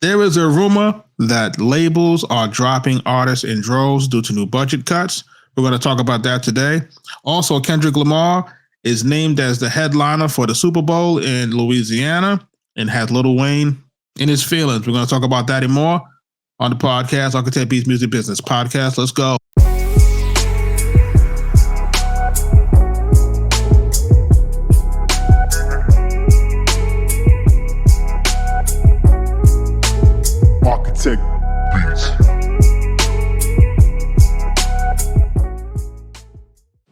There is a rumor that labels are dropping artists in droves due to new budget cuts. We're going to talk about that today. Also, Kendrick Lamar is named as the headliner for the Super Bowl in Louisiana and has Lil Wayne in his feelings. We're going to talk about that and more on the podcast, Arkatech Beatz Music Business Podcast. Let's go. Arkatech Beatz.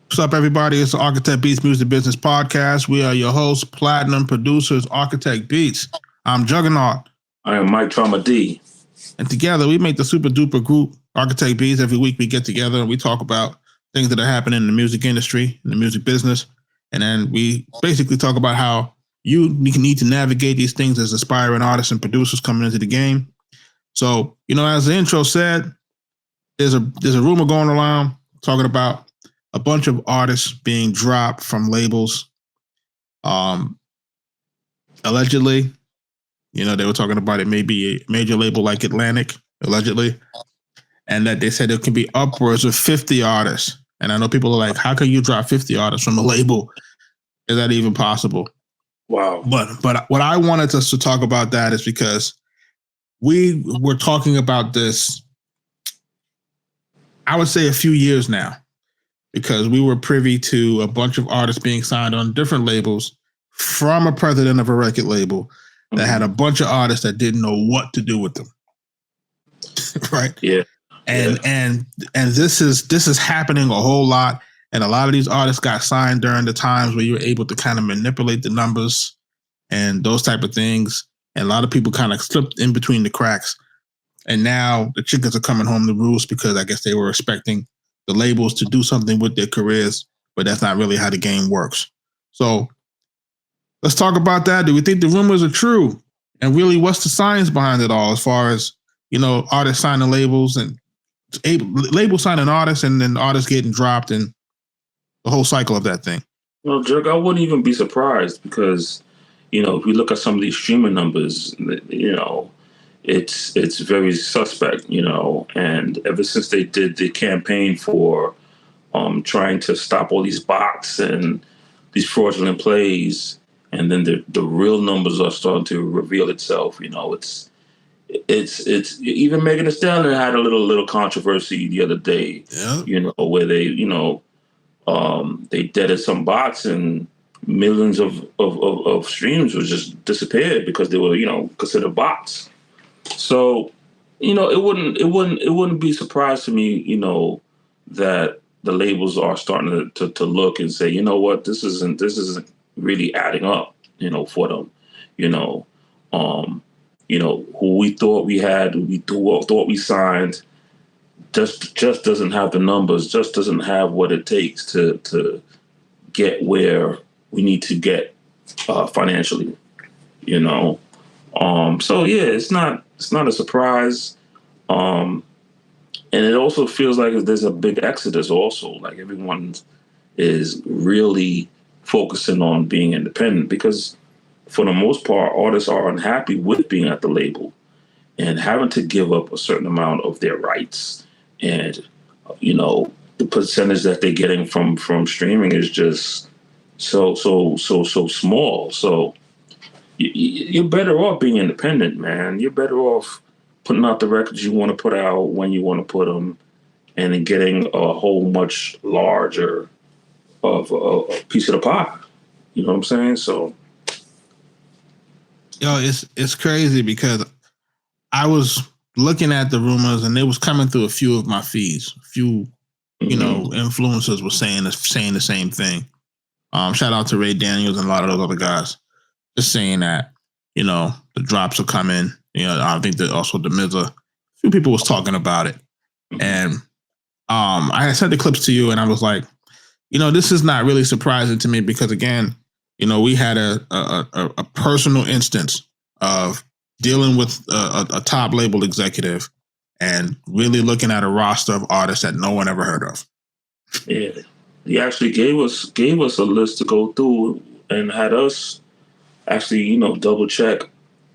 What's up, everybody? It's the Arkatech Beatz Music Business Podcast. We are your hosts, platinum producers, Arkatech Beatz. I'm Juggernaut. I am Mike Trauma D. And together we make the super duper group, Arkatech Beatz. Every week we get together and we talk about things that are happening in the music industry, in the music business. And then we basically talk about how you need to navigate these things as aspiring artists and producers coming into the game. So, as the intro said, there's a rumor going around talking about a bunch of artists being dropped from labels. Allegedly, they were talking about it may be a major label like Atlantic, allegedly, and that they said there can be upwards of 50 artists. And I know people are like, how can you drop 50 artists from a label? Is that even possible? Wow. But what I wanted us to talk about that is because we were talking about this, I would say a few years now, because we were privy to a bunch of artists being signed on different labels from a president of a record label that had a bunch of artists that didn't know what to do with them. Right? Yeah. And this is happening a whole lot. And a lot of these artists got signed during the times where you were able to kind of manipulate the numbers and those type of things. And a lot of people kind of slipped in between the cracks. And now the chickens are coming home to roost because I guess they were expecting the labels to do something with their careers, but that's not really how the game works. So let's talk about that. Do we think the rumors are true? And really, what's the science behind it all as far as, artists signing labels and labels signing artists and then artists getting dropped and the whole cycle of that thing? Well, Jerk, I wouldn't even be surprised because, if we look at some of these streaming numbers, it's very suspect, and ever since they did the campaign for trying to stop all these bots and these fraudulent plays, and then the real numbers are starting to reveal itself. It's even Megan Thee Stallion had a little controversy the other day, where they deaded some bots and millions of streams was just disappeared because they were considered bots. So it wouldn't be a surprise to me that the labels are starting to look and say, what, this isn't really adding up for them. Who we thought we had, thought we signed, just doesn't have the numbers, just doesn't have what it takes to get where we need to get financially. So yeah, it's not a surprise. And it also feels like there's a big exodus also, like everyone is really focusing on being independent because for the most part, artists are unhappy with being at the label and having to give up a certain amount of their rights. And, the percentage that they're getting from streaming is just so small. So you're better off being independent, man. You're better off putting out the records you want to put out when you want to put them and then getting a whole much larger of a piece of the pie. You know what I'm saying? So. It's crazy because I was looking at the rumors and it was coming through a few of my feeds. A few, influencers were saying the same thing. Shout out to Ray Daniels and a lot of those other guys. Just saying that, the drops are coming. I think that also the Mizza, a few people was talking about it. And I had sent the clips to you and I was like, this is not really surprising to me because again, we had a personal instance of dealing with a top label executive and really looking at a roster of artists that no one ever heard of. Yeah, he actually gave us a list to go through and had us actually, double check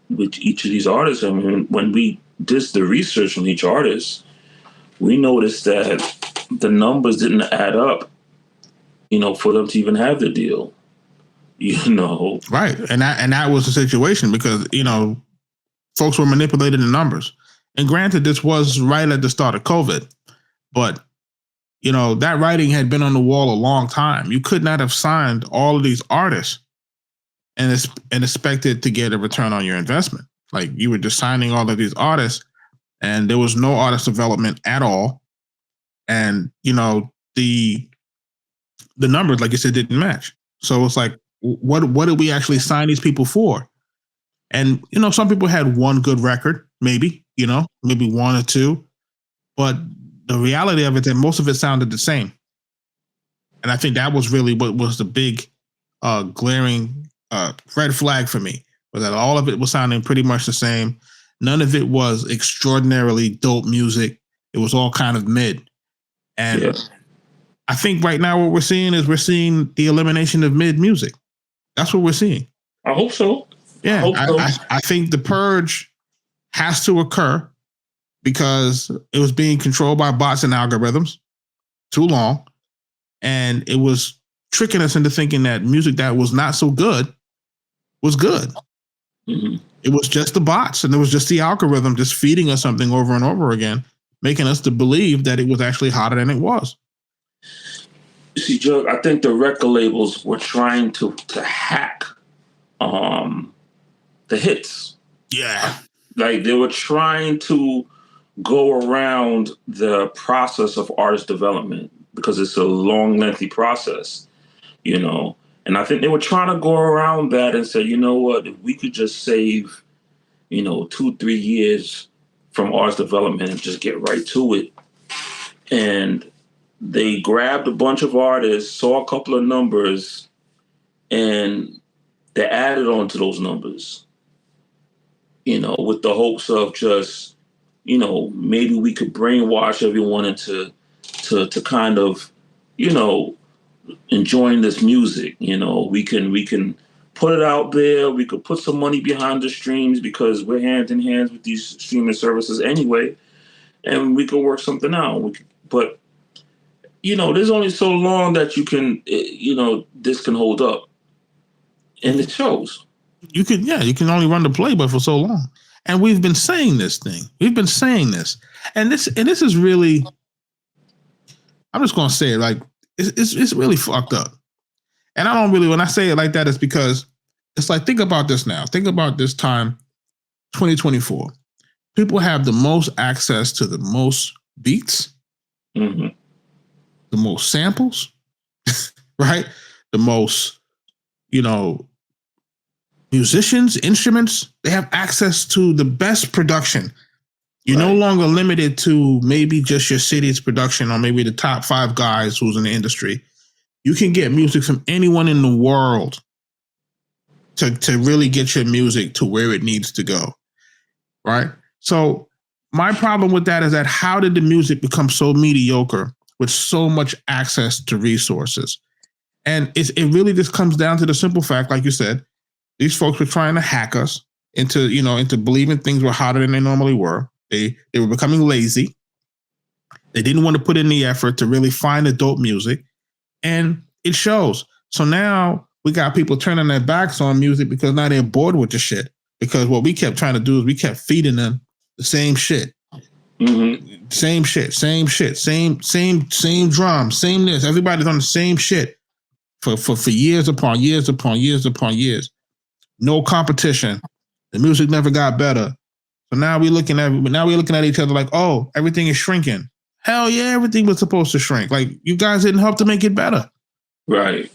with each of these artists. I mean, when we did the research on each artist, we noticed that the numbers didn't add up, for them to even have the deal. Right. And that was the situation because, folks were manipulating the numbers. And granted, this was right at the start of COVID, but that writing had been on the wall a long time. You could not have signed all of these artists and expected to get a return on your investment. Like you were just signing all of these artists and there was no artist development at all. And, the numbers, like you said, didn't match. So it's like, what did we actually sign these people for? And, some people had one good record, maybe, maybe one or two. But the reality of it, that most of it sounded the same. And I think that was really what was the big glaring red flag for me, was that all of it was sounding pretty much the same. None of it was extraordinarily dope music. It was all kind of mid. And I think right now what we're seeing is the elimination of mid music. That's what we're seeing. I hope so. Yeah, I think the purge has to occur because it was being controlled by bots and algorithms too long. And it was tricking us into thinking that music that was not so good was good. Mm-hmm. It was just the bots and it was just the algorithm just feeding us something over and over again, making us to believe that it was actually hotter than it was. You see, Jug, I think the record labels were trying to hack the hits. Yeah. Like they were trying to go around the process of artist development because it's a long, lengthy process, And I think they were trying to go around that and say, you know what, if we could just save, 2-3 years from artist development and just get right to it. And they grabbed a bunch of artists, saw a couple of numbers, and they added on to those numbers, with the hopes of just, maybe we could brainwash everyone into to kind of, enjoying this music. We can put it out there. We could put some money behind the streams because we're hand in hand with these streaming services anyway, and we could work something out. But there's only so long that you can, this can hold up, and it shows. You can only run the playbook for so long. And we've been saying this thing. We've been saying this. And this is really, I'm just going to say it, like, it's really fucked up. And I don't really, when I say it like that, it's because it's like, think about this now. Think about this time, 2024. People have the most access to the most beats, mm-hmm. the most samples, right? The most, musicians, instruments, they have access to the best production. You're no longer limited to maybe just your city's production or maybe the top 5 guys who's in the industry. You can get music from anyone in the world to really get your music to where it needs to go, right? So my problem with that is that how did the music become so mediocre with so much access to resources? And it really just comes down to the simple fact, like you said, these folks were trying to hack us into believing things were hotter than they normally were. They were becoming lazy. They didn't want to put in the effort to really find the dope music. And it shows. So now we got people turning their backs on music because now they're bored with the shit. Because what we kept trying to do is we kept feeding them the same shit. Mm-hmm. Same shit, same drums, same this. Everybody's on the same shit for years upon years upon years upon years. No competition. The music never got better. So now we're looking at each other like, oh, everything is shrinking. Hell yeah, everything was supposed to shrink. Like, you guys didn't help to make it better. Right.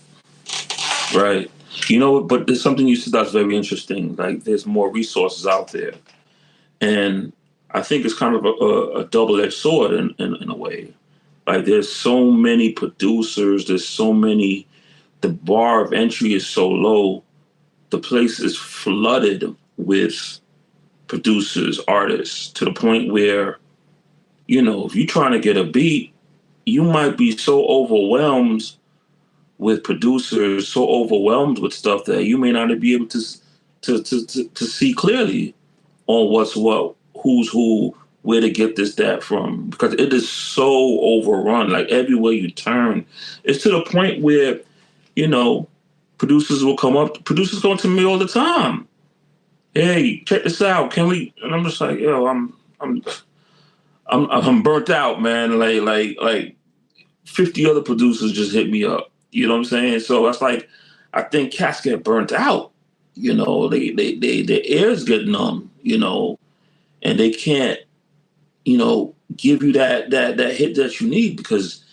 But there's something you said that's very interesting. Like, there's more resources out there. And I think it's kind of a double-edged sword in a way. Like, there's so many producers, the bar of entry is so low. The place is flooded with producers, artists, to the point where, if you're trying to get a beat, you might be so overwhelmed with producers, so overwhelmed with stuff that you may not be able to to see clearly on what's what, who's who, where to get this, that from, because it is so overrun. Like everywhere you turn, it's to the point where, producers will come up. Producers come to me all the time. Hey, check this out. Can we? And I'm just like, yo, I'm burnt out, man. Like 50 other producers just hit me up. You know what I'm saying? So that's like, I think cats get burnt out. Their ears get numb. And they can't, give you that hit that you need because,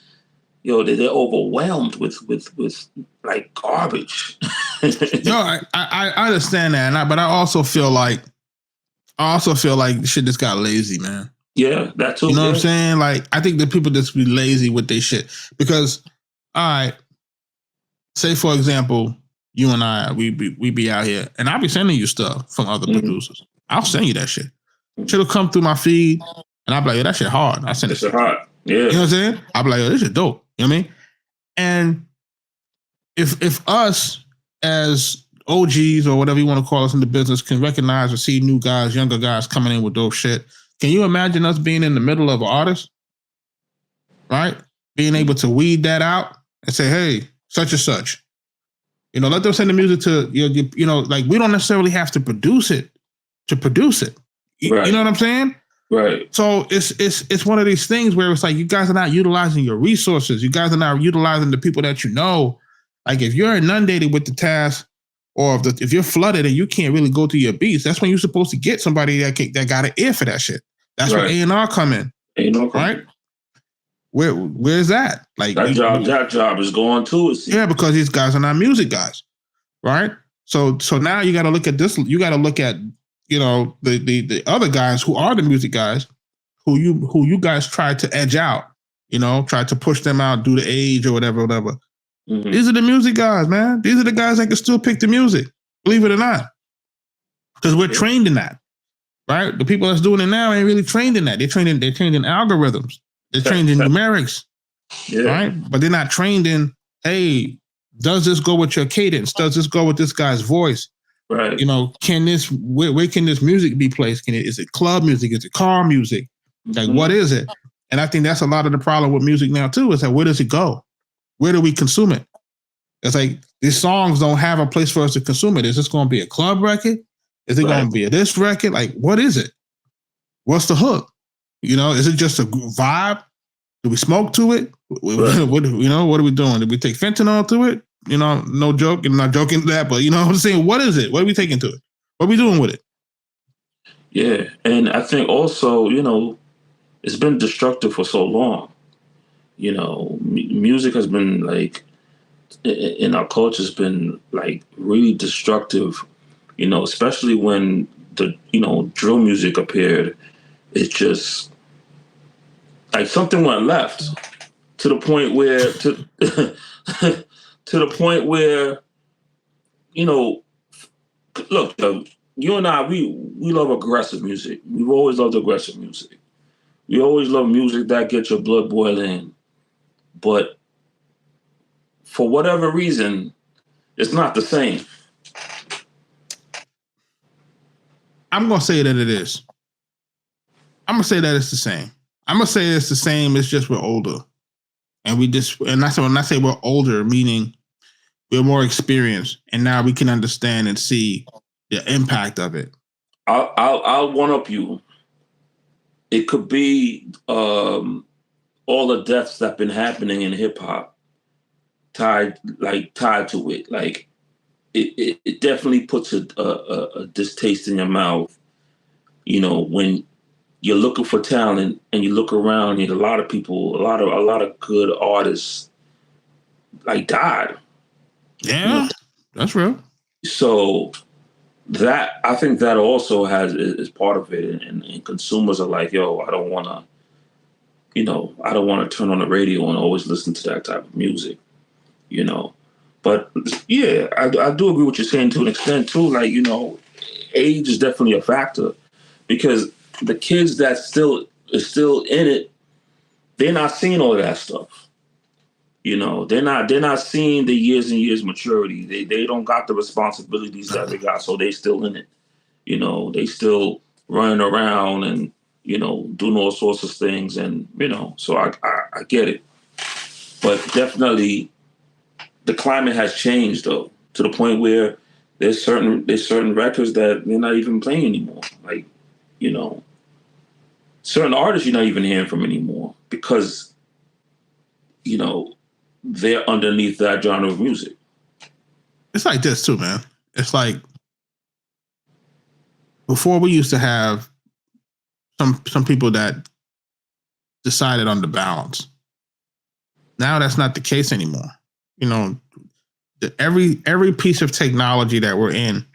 they're overwhelmed with like garbage. No, I understand that, but I also feel like shit just got lazy, man. Yeah, that too. You know what I'm saying? Like, I think that people just be lazy with their shit because, all right, say for example, you and I, we be out here, and I'll be sending you stuff from other producers. I'll send you that shit. Shit'll come through my feed, and I'll be like, yo, that shit hard. I send it. Shit hard. Yeah. You know what I'm saying? I'll be like, yo, this shit dope. You know what I mean? And if us as OGs or whatever you want to call us in the business can recognize or see new guys, younger guys coming in with dope shit, can you imagine us being in the middle of an artist? Right? Being able to weed that out and say, hey, such and such. Let them send the music to, like we don't necessarily have to produce it to produce it. Right. You know what I'm saying? Right. So it's one of these things where it's like you guys are not utilizing your resources. You guys are not utilizing the people that you know. Like if you're inundated with the task, or if you're flooded and you can't really go through your beats, that's when you're supposed to get somebody that got an ear for that shit. That's where A&R come in. A&R right? Where's that? Like that job is going too. Yeah, because these guys are not music guys, right? So now you got to look at this. You got to look at the other guys who are the music guys, who you guys tried to edge out, tried to push them out due to age or whatever. Mm-hmm. These are the music guys, man. These are the guys that can still pick the music, believe it or not, because we're trained in that, right? The people that's doing it now ain't really trained in that. They're trained in algorithms. They're trained in numerics, right? But they're not trained in, hey, does this go with your cadence? Does this go with this guy's voice? Right. Can this, where can this music be placed? Is it club music? Is it car music? Like, what is it? And I think that's a lot of the problem with music now too, is that where does it go? Where do we consume it? It's like, these songs don't have a place for us to consume it. Is this going to be a club record? Is it going to be a disc record? Like, what is it? What's the hook? Is it just a vibe? Do we smoke to it? Right. What are we doing? Did we take fentanyl to it? No joke. I'm not joking to that, but what I'm saying, what is it? What are we taking to it? What are we doing with it? Yeah. And I think also, it's been destructive for so long. Music has been like, in our culture has been like really destructive, especially when the, drill music appeared. It's just like something went left to the point where, look, you and I, we love aggressive music. We've always loved aggressive music. We always love music that gets your blood boiling. But for whatever reason, it's not the same. I'm going to say that it is. I'm going to say that it's the same. I'm going to say it's the same. It's just we're older. And when I say we're older, meaning we're more experienced. And now we can understand and see the impact of it. I'll one-up you. It could be all the deaths that have been happening in hip hop tied to it. Like it definitely puts a distaste in your mouth. When you're looking for talent and you look around, and a lot of people, a lot of good artists like died. Yeah, that's real. So I think that also is part of it, and consumers are like, yo, I don't want to turn on the radio and always listen to that type of music, But yeah, I do agree with what you're saying to an extent too. Like, age is definitely a factor, because the kids that still in it, they're not seeing all of that stuff. You know, they're not seeing the years and years maturity. They don't got the responsibilities that they got, so they still in it. You know, they still running around and, you know, doing all sorts of things, and, you know, so I get it. But definitely the climate has changed, though, to the point where there's certain records that they're not even playing anymore. Like, you know, certain artists you're not even hearing from anymore because, you know, they're underneath that genre of music. It's like this too, man. It's like before we used to have some people that decided on the balance. Now that's not the case anymore. You know, every piece of technology that we're in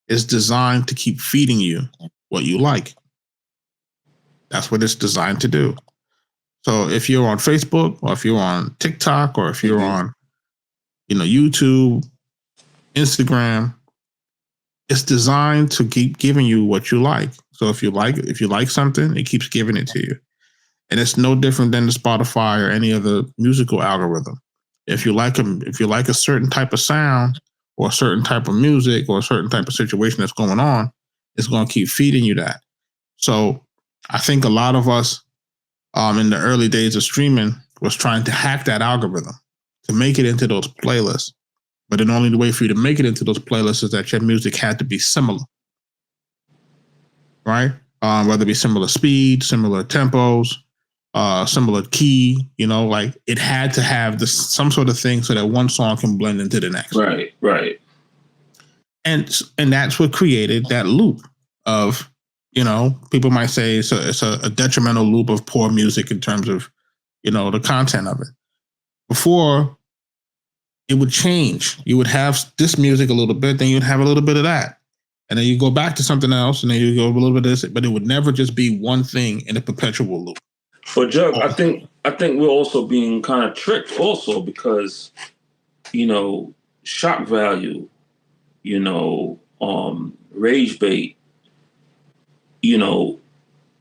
is designed to keep feeding you what you like. That's what it's designed to do. So if you're on Facebook, or if you're on TikTok, or if you're on, you know, YouTube, Instagram, it's designed to keep giving you what you like. So if you like something, it keeps giving it to you. And it's no different than the Spotify or any other musical algorithm. If you like a certain type of sound or a certain type of music or a certain type of situation that's going on, it's going to keep feeding you that. So I think a lot of us in the early days of streaming was trying to hack that algorithm to make it into those playlists. But the only way for you to make it into those playlists is that your music had to be similar, right? Whether it be similar speed, similar tempos, similar key, you know, like it had to have some sort of thing so that one song can blend into the next. Right. And that's what created that loop of, you know, people might say it's a detrimental loop of poor music in terms of, you know, the content of it. Before, it would change. You would have this music a little bit, then you'd have a little bit of that. And then you go back to something else, and then you go a little bit of this, but it would never just be one thing in a perpetual loop. But Jug, I think we're also being kind of tricked also because, you know, shock value, you know, rage bait, you know,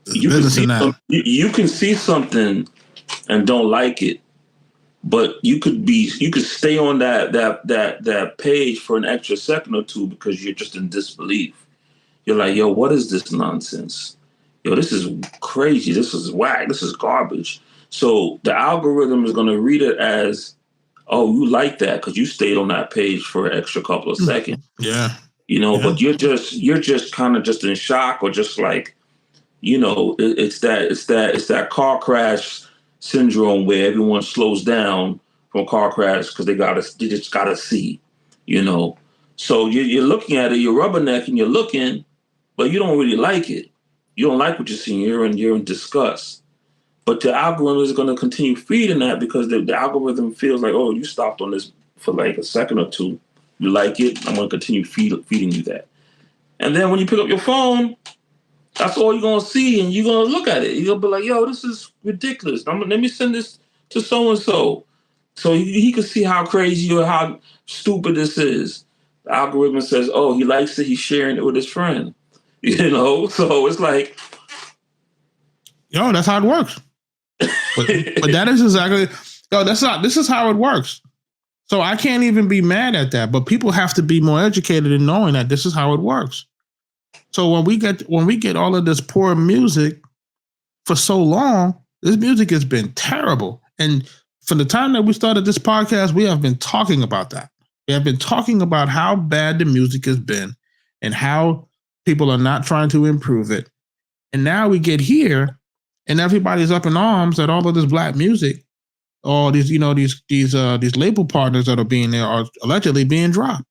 you can see something and don't like it, but you could stay on that page for an extra second or two because you're just in disbelief. You're like, yo, what is this nonsense? Yo, this is crazy. This is whack. This is garbage. So the algorithm is going to read it as, oh, you like that because you stayed on that page for an extra couple of seconds. Yeah. You know, but you're just kind of just in shock, or just like, you know, it's that car crash syndrome where everyone slows down from a car crash because they just gotta see, you know. So you're looking at it, you're rubbernecking, you're looking, but you don't really like it. You don't like what you're seeing. You're in disgust. But the algorithm is going to continue feeding that because the algorithm feels like, oh, you stopped on this for like a second or two. You like it. I'm going to continue feeding you that. And then when you pick up your phone, that's all you're going to see, and you're going to look at it. You're going to be like, yo, this is ridiculous. Let me send this to so-and-so so he can see how crazy or how stupid this is. The algorithm says, oh, he likes it. He's sharing it with his friend. You know? So it's like... Yo, that's how it works. But that is exactly... Yo, this is how it works. So I can't even be mad at that. But people have to be more educated in knowing that this is how it works. So when we get all of this poor music for so long, this music has been terrible. And from the time that we started this podcast, we have been talking about that. We have been talking about how bad the music has been and how people are not trying to improve it. And now we get here and everybody's up in arms at all of this black music. All these, you know, these label partners that are being there are allegedly being dropped.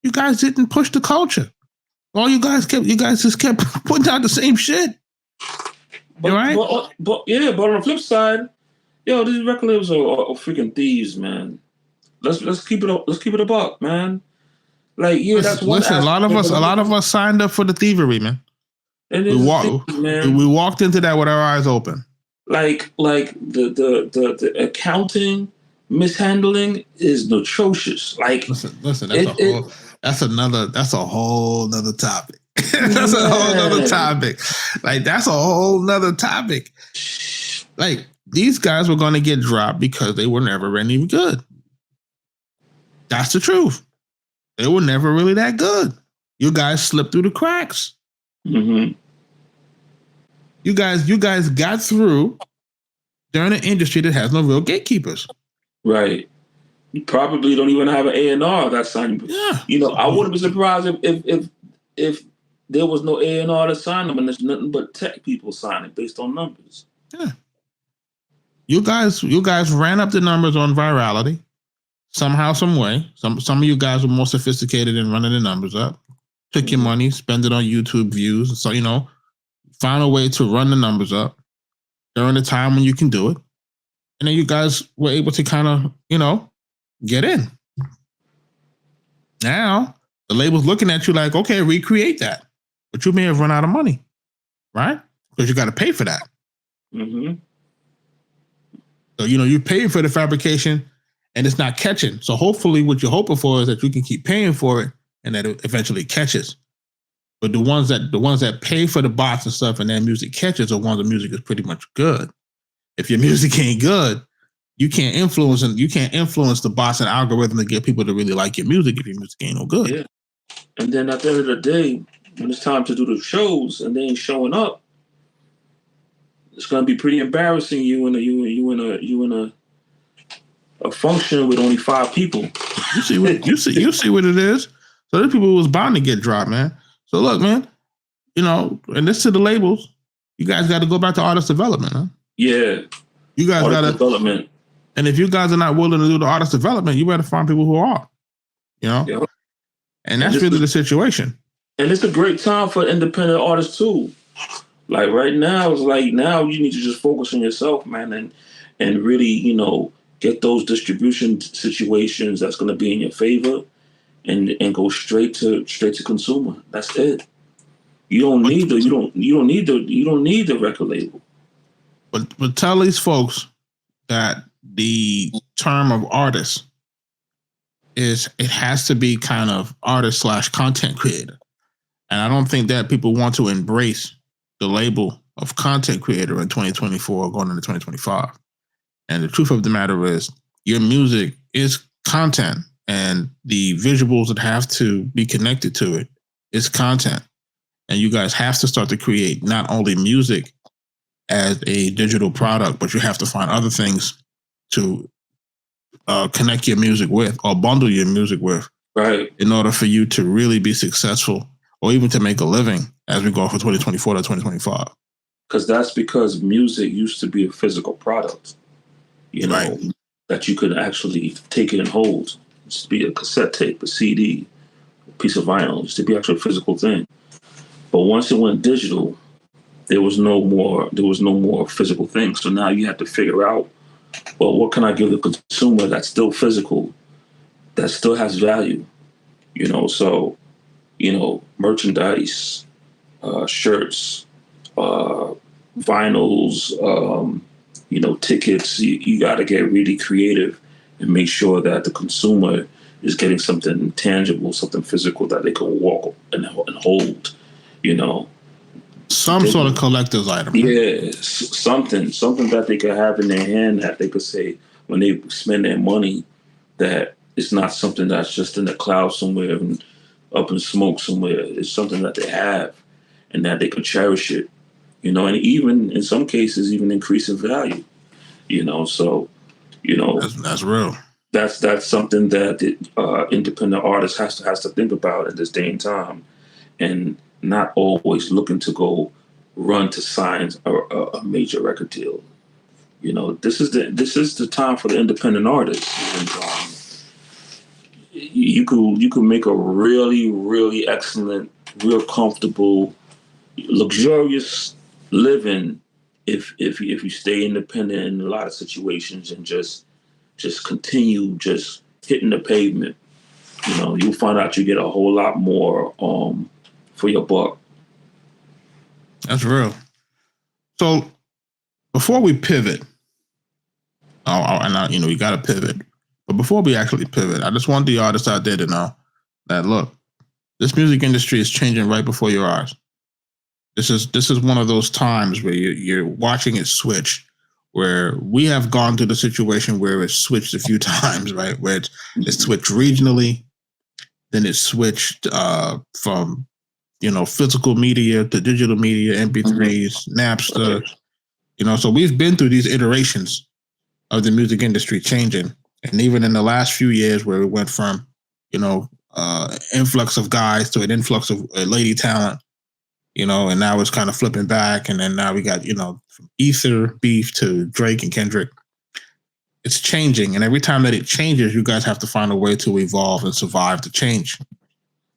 You guys didn't push the culture. All you guys just kept putting out the same shit. But, right? But on the flip side, yo, these record labels are freaking thieves, man. Let's keep it a buck, man. Like, yeah, that's one. Listen, a lot of us signed up for the thievery, man. And we walked into that with our eyes open. Like the accounting mishandling is atrocious. Like, listen, that's a whole nother topic. That's a whole nother topic. Like, that's a whole nother topic. Like, these guys were going to get dropped because they were never any good. That's the truth. They were never really that good. You guys slipped through the cracks. Mm-hmm. You guys got through during an industry that has no real gatekeepers. Right. You probably don't even have an A&R that signed. Yeah. You know, I wouldn't be surprised if there was no A&R to sign them, and there's nothing but tech people signing based on numbers. Yeah. You guys ran up the numbers on virality somehow, some way. Some of you guys were more sophisticated in running the numbers up. Took your money, spend it on YouTube views. So, found a way to run the numbers up during the time when you can do it. And then you guys were able to kind of, get in. Now, the label's looking at you like, okay, recreate that. But you may have run out of money, right? Because you got to pay for that. Mm-hmm. So, you're paying for the fabrication and it's not catching. So hopefully what you're hoping for is that you can keep paying for it and that it eventually catches. But the ones that pay for the bots and stuff and their music catches are ones the music is pretty much good. If your music ain't good, you can't influence the bots and algorithm to get people to really like your music if your music ain't no good. Yeah. And then at the end of the day, when it's time to do the shows and they ain't showing up, it's gonna be pretty embarrassing. You in a function with only 5 people. You see what it is. So there's people who was bound to get dropped, man. So look, man, and this to the labels, you guys got to go back to artist development, huh? Yeah. You guys got to development. And if you guys are not willing to do the artist development, you better find people who are, Yep. And that's really the situation. And it's a great time for independent artists too. Like right now, it's like now you need to just focus on yourself, man, and really, get those distribution situations that's going to be in your favor, and go straight to consumer. That's it. You don't need the record label. But tell these folks that the term of artist it has to be kind of artist / content creator. And I don't think that people want to embrace the label of content creator in 2024 going into 2025. And the truth of the matter is your music is content, and the visuals that have to be connected to it is content. And you guys have to start to create not only music as a digital product, but you have to find other things to connect your music with or bundle your music with, right? In order for you to really be successful or even to make a living as we go from 2024 to 2025. Because music used to be a physical product, right, that you could actually take it and hold. It used to be a cassette tape, a CD, a piece of vinyl. It used to be actually a physical thing. But once it went digital, there was no more physical thing. So now you have to figure out, well, what can I give the consumer that's still physical, that still has value? So, merchandise, shirts, vinyls, tickets. You got to get really creative and make sure that the consumer is getting something tangible, something physical that they can walk and hold. Some sort of collector's item. Yeah, something that they could have in their hand that they could say when they spend their money, that it's not something that's just in the cloud somewhere and up in smoke somewhere. It's something that they have and that they can cherish it, and even in some cases, even increase in value, so, That's real. That's something that the independent artist has to think about in this day and time, and not always looking to go run to sign a major record deal. This is the time for the independent artist. And, you could make a really, really excellent, real comfortable, luxurious living if you stay independent in a lot of situations and just continue just hitting the pavement. You'll find out you get a whole lot more for your buck. That's real. So before we pivot, we got to pivot. But before we actually pivot, I just want the artists out there to know that, look, this music industry is changing right before your eyes. This is one of those times where you're watching it switch, where we have gone through the situation where it's switched a few times, right? Where it's switched regionally, then it's switched from physical media to digital media, MP3s, Napster. So we've been through these iterations of the music industry changing, and even in the last few years, where we went from influx of guys to an influx of lady talent, and now it's kind of flipping back, and then now we got from Ether Beef to Drake and Kendrick. It's changing, and every time that it changes, you guys have to find a way to evolve and survive the change.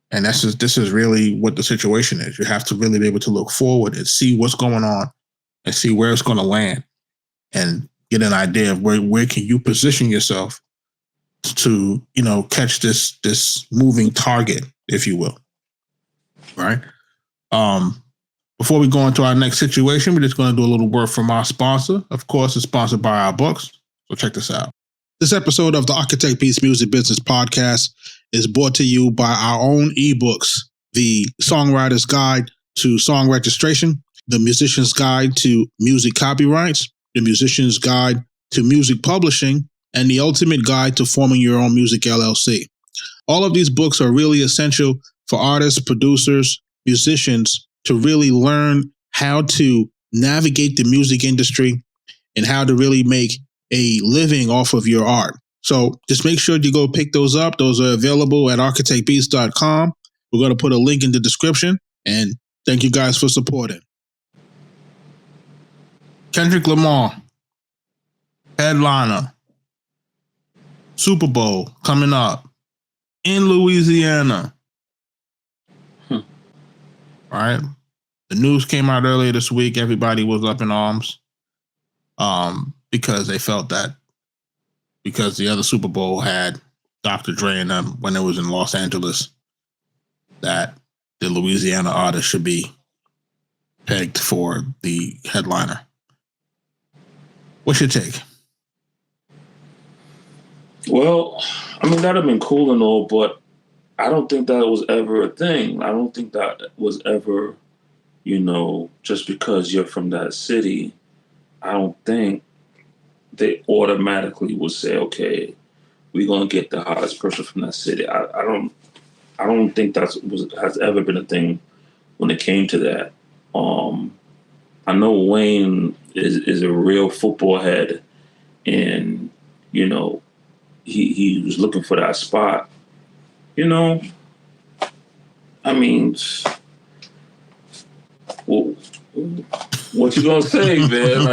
And this is really what the situation is. You have to really be able to look forward and see what's going on, and see where it's going to land, and get an idea of where can you position yourself to catch this moving target, if you will, right? Before we go into our next situation, we're just going to do a little word from our sponsor. Of course, it's sponsored by our books. So check this out. This episode of the Arkatech Beatz Music Business Podcast is brought to you by our own ebooks, The Songwriter's Guide to Song Registration, The Musician's Guide to Music Copyrights, The Musician's Guide to Music Publishing, and The Ultimate Guide to Forming Your Own Music LLC. All of these books are really essential for artists, producers, musicians to really learn how to navigate the music industry and how to really make a living off of your art. So just make sure you go pick those up. Those are available at arkatechbeats.com. We're going to put a link in the description, and thank you guys for supporting. Kendrick Lamar, headliner, Super Bowl coming up in Louisiana. All right. The news came out earlier this week. Everybody was up in arms because they felt that because the other Super Bowl had Dr. Dre in them when it was in Los Angeles, that the Louisiana artist should be pegged for the headliner. What's your take? Well, I mean, that'd have been cool and all, but I don't think that was ever a thing. I don't think that was ever, just because you're from that city, I don't think they automatically would say, okay, we're going to get the hottest person from that city. I don't think has ever been a thing when it came to that. I know Wayne is a real football head, and, he was looking for that spot. I mean, well, what you gonna say, man?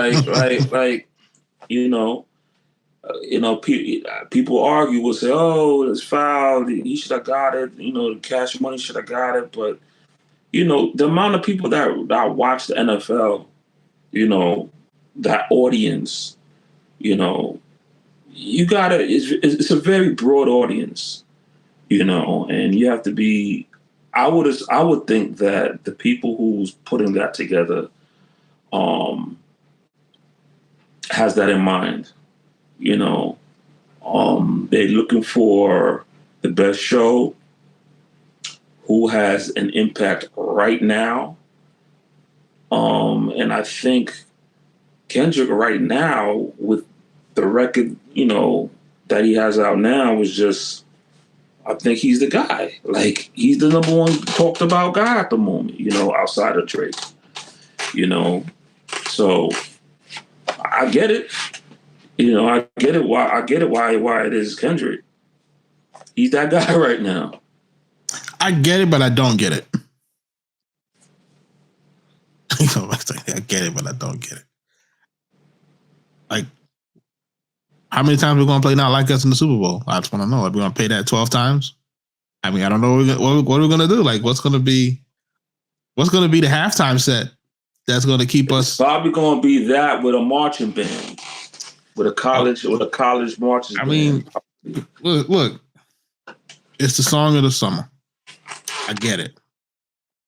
People argue, will say, "Oh, it's foul. He should have got it. The cash money should have got it." But the amount of people that watch the NFL, that audience, you gotta. It's a very broad audience, and you have to be. I would think that the people who's putting that together has that in mind. They're looking for the best show, who has an impact right now. And I think Kendrick right now, with the record, that he has out now, is just, I think he's the guy. Like, he's the number one talked about guy at the moment, outside of Drake. So I get it. I get it why it is Kendrick. He's that guy right now. I get it, but I don't get it. I get it, but I don't get it. Like, how many times are we going to play Not Like Us in the Super Bowl? I just want to know. Are we going to pay that 12 times? I mean, I don't know what are we going to do. Like, what's going to be the halftime set that's going to keep us? It's probably going to be that with a marching band, with a college marching band. I mean, look, it's the song of the summer. I get it,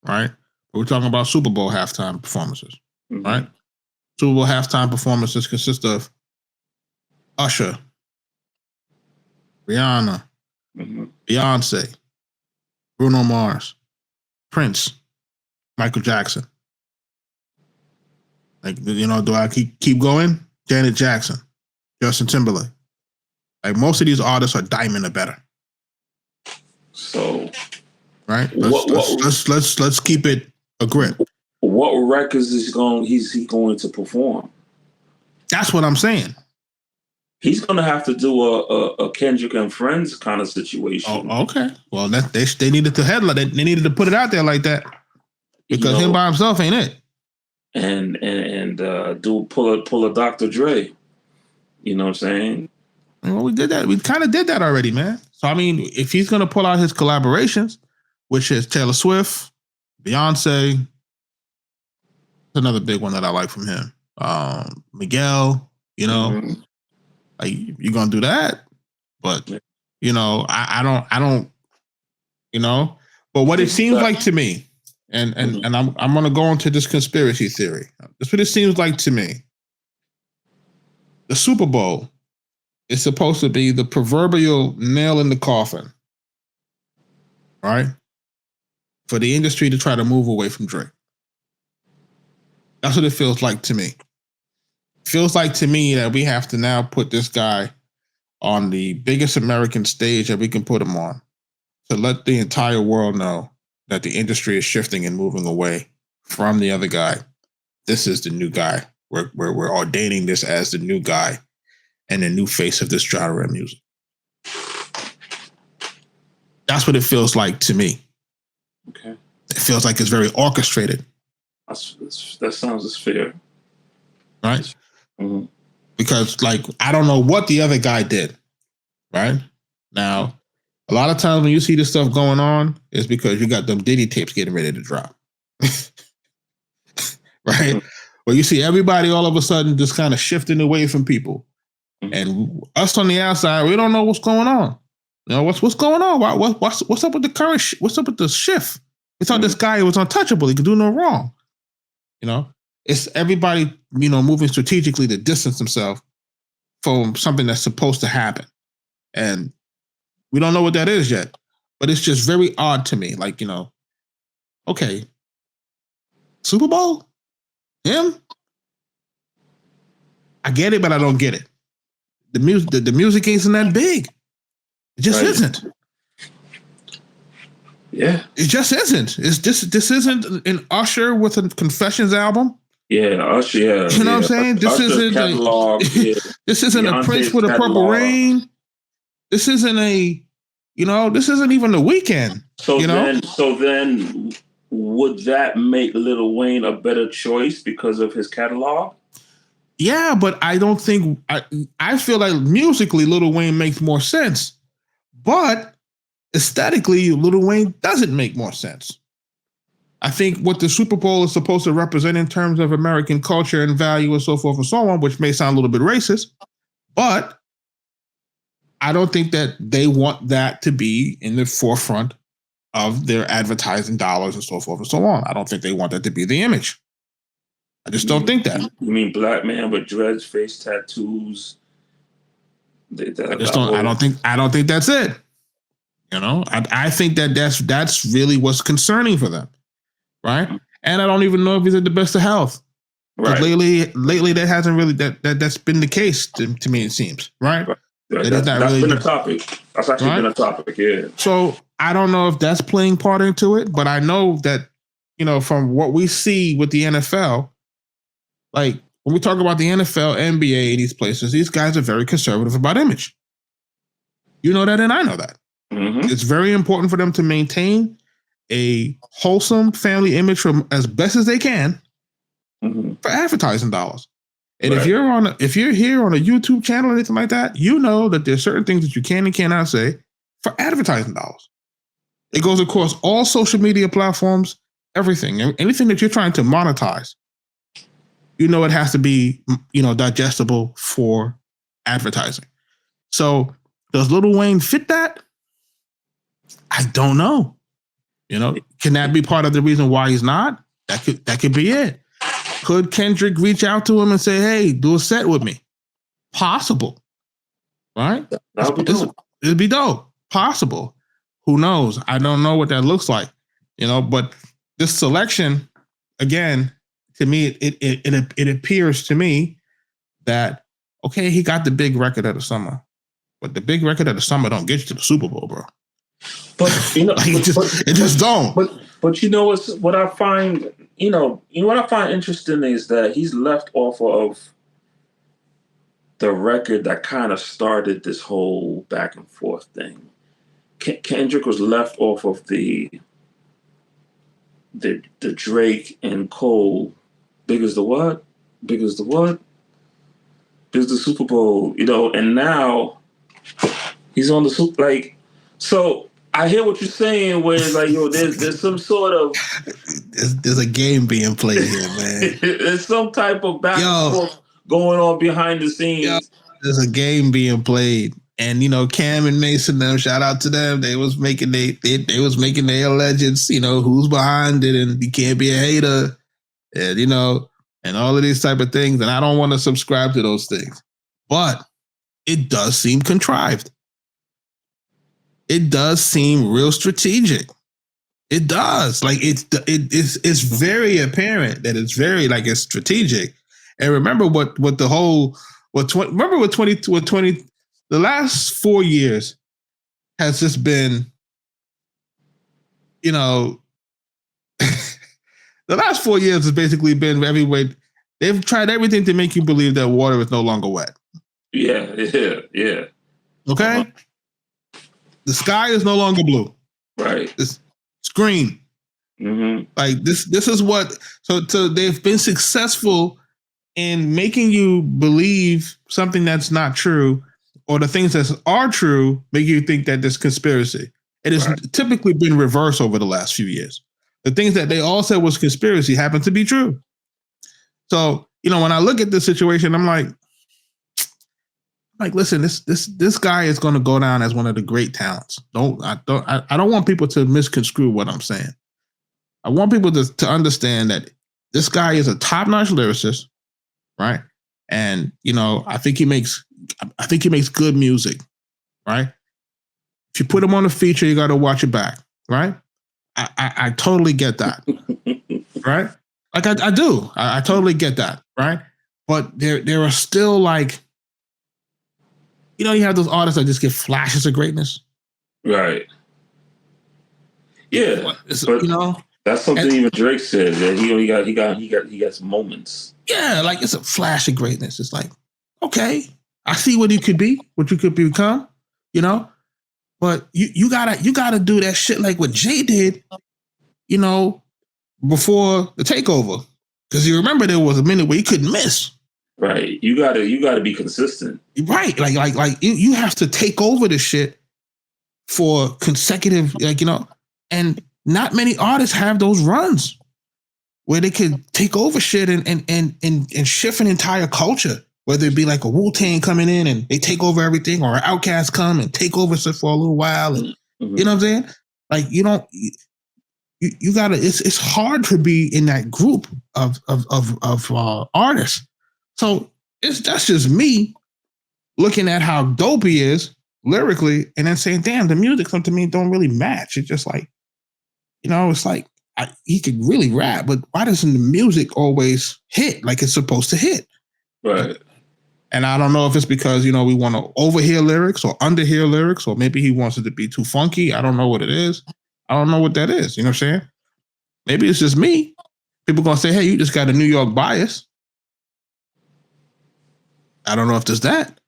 right? But we're talking about Super Bowl halftime performances, right? Super Bowl halftime performances consist of Usher, Rihanna, Beyonce, Bruno Mars, Prince, Michael Jackson. Like, do I keep going? Janet Jackson, Justin Timberlake. Like most of these artists are diamond or better. So, right? Let's keep it a grip. What records is he going to perform? That's what I'm saying. He's going to have to do a Kendrick and Friends kind of situation. Oh, okay. Well, they needed to headline. They needed to put it out there like that because him by himself ain't it. And pull a Dr. Dre. You know what I'm saying? Well, we did that. We kind of did that already, man. So I mean, if he's going to pull out his collaborations, which is Taylor Swift, Beyonce, another big one that I like from him. Miguel, like you're gonna do that, but I don't, But what it seems like to me, and I'm gonna go into this conspiracy theory. That's what it seems like to me. The Super Bowl is supposed to be the proverbial nail in the coffin, right? For the industry to try to move away from Drake. That's what it feels like to me. Feels like to me that we have to now put this guy on the biggest American stage that we can put him on to let the entire world know that the industry is shifting and moving away from the other guy. This is the new guy. We're ordaining this as the new guy and the new face of this genre of music. That's what it feels like to me. Okay. It feels like it's very orchestrated. That sounds as fair. Right? Mm-hmm. Because, I don't know what the other guy did. Right? Now, a lot of times when you see this stuff going on, it's because you got them Diddy tapes getting ready to drop. Right? Mm-hmm. Where you see everybody all of a sudden just kind of shifting away from people. Mm-hmm. And us on the outside, we don't know what's going on. What's going on? What's up with the current? What's up with the shift? We thought this guy was untouchable. He could do no wrong. It's everybody, moving strategically to distance themselves from something that's supposed to happen. And we don't know what that is yet. But it's just very odd to me. Okay, Super Bowl? Him? I get it, but I don't get it. The music isn't that big. It just isn't. Yeah. It just isn't. This isn't an Usher with a Confessions album. Yeah, Usher, yeah. You know what I'm saying? This isn't catalog, this isn't a Prince with a Purple Rain. This isn't this isn't even The Weeknd. So then would that make Lil Wayne a better choice because of his catalog? Yeah, but I don't think I feel like musically Lil Wayne makes more sense. But aesthetically, Lil Wayne doesn't make more sense. I think what the Super Bowl is supposed to represent in terms of American culture and value and so forth and so on, which may sound a little bit racist, but I don't think that they want that to be in the forefront of their advertising dollars and so forth and so on. I don't think they want that to be the image. I just don't think that. You mean black man with dreads, face tattoos? I don't think that's it. I think that's really what's concerning for them, right? And I don't even know if he's at the best of health. Right. Lately, that hasn't really that's been the case to me. It seems right. That's been a topic. That's actually been a topic. Yeah. So I don't know if that's playing part into it, but I know that from what we see with the NFL, like when we talk about the NFL, NBA, these places, these guys are very conservative about image. You know that, and I know that. Mm-hmm. It's very important for them to maintain a wholesome family image from as best as they can for advertising dollars. And if you're here on a YouTube channel or anything like that, you know that there's certain things that you can and cannot say for advertising dollars. It goes across all social media platforms, everything, anything that you're trying to monetize. It has to be, digestible for advertising. So does Lil Wayne fit that? I don't know. Can that be part of the reason why he's not? That could be it. Could Kendrick reach out to him and say, "Hey, do a set with me"? Possible, right? It'd be dope. Possible. Who knows? I don't know what that looks like. But this selection, again, to me, it appears to me that Okay, he got the big record of the summer, but the big record of the summer don't get you to the Super Bowl, bro. But like it just don't. But you know what I find, what I find interesting is that he's left off of the record that kind of started this whole back and forth thing. Kendrick was left off of the Drake and Cole, big as the what? Big as the what? Big as the Super Bowl, and now he's on the Super, like, so I hear what you're saying where it's like, there's some sort of there's a game being played here, man. There's some type of back and forth going on behind the scenes. Yo, there's a game being played. And Cam and Mason, them, shout out to them. They was making they was making their legends, who's behind it, and you can't be a hater, and and all of these type of things. And I don't want to subscribe to those things, but it does seem contrived. It does seem real strategic. It does. Like it's very apparent that it's very it's strategic. And remember the last 4 years has just been, the last 4 years has basically been every way. They've tried everything to make you believe that water is no longer wet. Yeah. Okay? Uh-huh. The sky is no longer blue. Right. It's green. Mm-hmm. Like this is what, so they've been successful in making you believe something that's not true, or the things that are true make you think that there's conspiracy. It has typically been reversed over the last few years. The things that they all said was conspiracy happen to be true. So, when I look at this situation, I'm like, listen, this guy is going to go down as one of the great talents. I don't want people to misconstrue what I'm saying. I want people to understand that this guy is a top-notch lyricist, right? And I think he makes good music, right? If you put him on a feature, you got to watch it back, right? I totally get that, right? Like I do. I totally get that, right? But there are still you have those artists that just get flashes of greatness, right? Yeah, but that's something even Drake said that he got some moments. Yeah, it's a flash of greatness. It's like, okay, I see what you could be, what you could become, but you gotta do that shit like what Jay did, before the takeover, because you remember there was a minute where you couldn't miss. Right, you gotta be consistent. Right, like you have to take over the shit for consecutive, and not many artists have those runs where they can take over shit and shift an entire culture. Whether it be like a Wu-Tang coming in and they take over everything, or an Outkast come and take over stuff for a little while, and you know what I'm saying? Like you gotta. It's hard to be in that group of artists. So that's just me looking at how dope he is lyrically, and then saying, "Damn, the music to me don't really match." It's just like, it's like he could really rap, but why doesn't the music always hit like it's supposed to hit? Right. And I don't know if it's because, we want to overhear lyrics or underhear lyrics, or maybe he wants it to be too funky. I don't know what it is. I don't know what that is. You know what I'm saying? Maybe it's just me. People going to say, hey, you just got a New York bias. I don't know if there's that.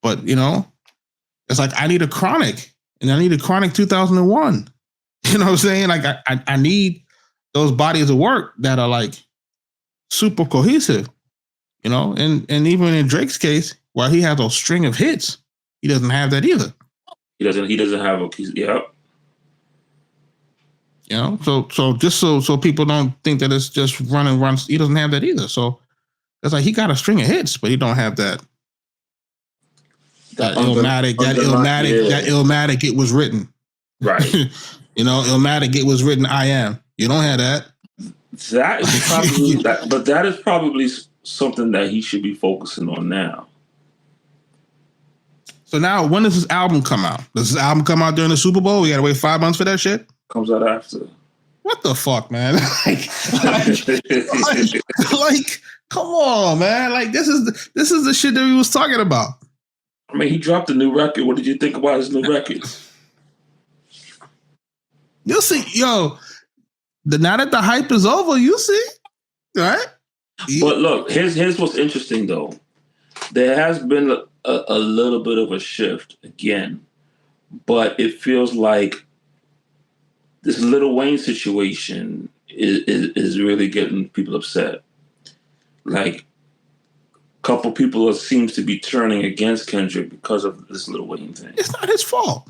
But, it's like I need a Chronic, and I need a Chronic 2001. You know what I'm saying? Like I need those bodies of work that are super cohesive. And even in Drake's case, while he has a string of hits, he doesn't have that either. He doesn't have a, So just so people don't think that it's just runs, he doesn't have that either. So it's like he got a string of hits, but he don't have that Illmatic, Illmatic, it was written. Right. Illmatic, it was written, I am. You don't have that. That is probably but that is probably something that he should be focusing on now. So now, when does this album come out? Does this album come out during the Super Bowl? We gotta wait 5 months for that shit? Comes out after. what the fuck, man? like, come on, man. Like, this is the shit that we was talking about. I mean, he dropped a new record. What did you think about his new record? You'll see, yo. Now that the hype is over, you see, right? But look, here's what's interesting though. There has been a little bit of a shift again, but it feels like this Lil Wayne situation is really getting people upset. Like, a couple people seems to be turning against Kendrick because of this Lil Wayne thing. It's not his fault.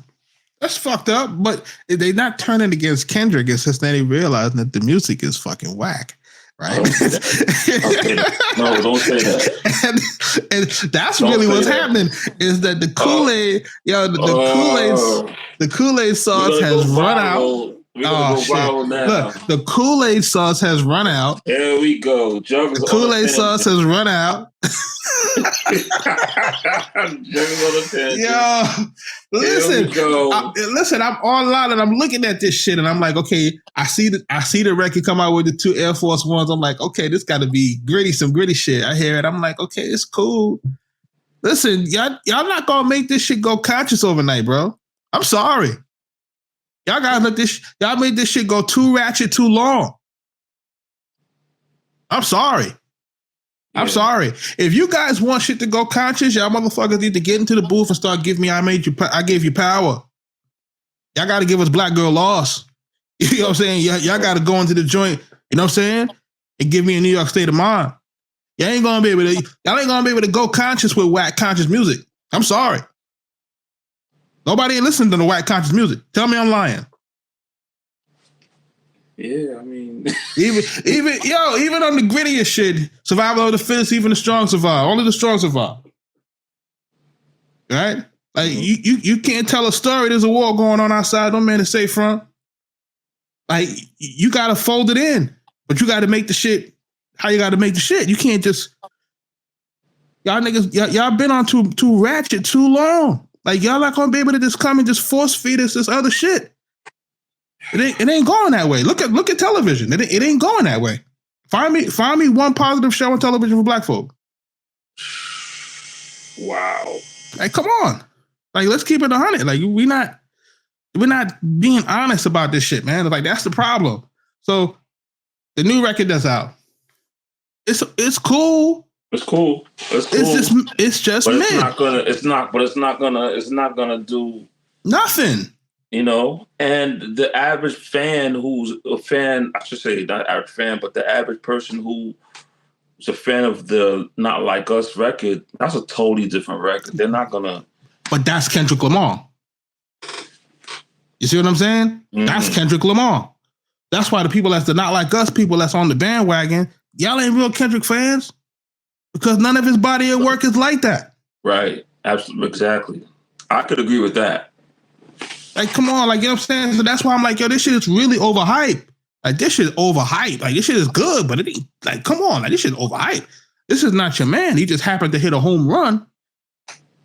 That's fucked up. But they're not turning against Kendrick. It's just that they realize that the music is fucking whack. Right? Okay. No, don't say that. And that's don't really what's happening is that the Kool-Aid, the Kool-Aid sauce has run out. Look, the Kool-Aid sauce has run out. There we go. The Kool-Aid sauce has run out. Yo, listen, I'm online and I'm looking at this shit and I'm like, okay, I see the record come out with the 2 Air Force Ones. I'm like, okay, this got to be gritty, some gritty shit. I hear it. I'm like, okay, it's cool. Listen, y'all not gonna make this shit go conscious overnight, bro. I'm sorry. Y'all gotta y'all made this shit go too ratchet, too long. I'm sorry. I'm sorry. If you guys want shit to go conscious, y'all motherfuckers need to get into the booth and start giving me, I gave you power. Y'all got to give us Black Girl Loss. You know what I'm saying? Y'all got to go into the joint, you know what I'm saying? And give me a New York State of mind. Y'all ain't going to be able to go conscious with whack conscious music. I'm sorry. Nobody ain't listening to the whack conscious music. Tell me I'm lying. Yeah, I mean, even on the grittiest shit, survival of the fittest, even the strong survive. Only the strong survive. Right? Like you can't tell a story. There's a war going on outside. No man is safe from. Like you gotta fold it in, but you gotta make the shit how you gotta make the shit. You can't just y'all niggas y'all been on too ratchet too long. Like y'all not gonna be able to just come and just force feed us this other shit. It ain't going that way. Look at television. It ain't going that way. Find me one positive show on television for black folk. Wow. Like, come on. Like, let's keep it 100. Like, we're not being honest about this shit, man. Like, that's the problem. So the new record that's out. It's cool. It's cool. It's just but mid. It's not gonna do nothing. You know, and the average fan who's a fan, I should say not average fan, but the average person who's a fan of the Not Like Us record, that's a totally different record. They're not gonna. But that's Kendrick Lamar. You see what I'm saying? Mm-hmm. That's Kendrick Lamar. That's why the people that's the Not Like Us people that's on the bandwagon, y'all ain't real Kendrick fans because none of his body of work is like that. Right. Absolutely. Exactly. I could agree with that. Like, come on, like, you know what I'm saying? So that's why I'm like, yo, this shit is really overhyped. Like, this shit is overhyped. Like, this shit is good, but it ain't, like, come on, like, this shit is overhyped. This is not your man. He just happened to hit a home run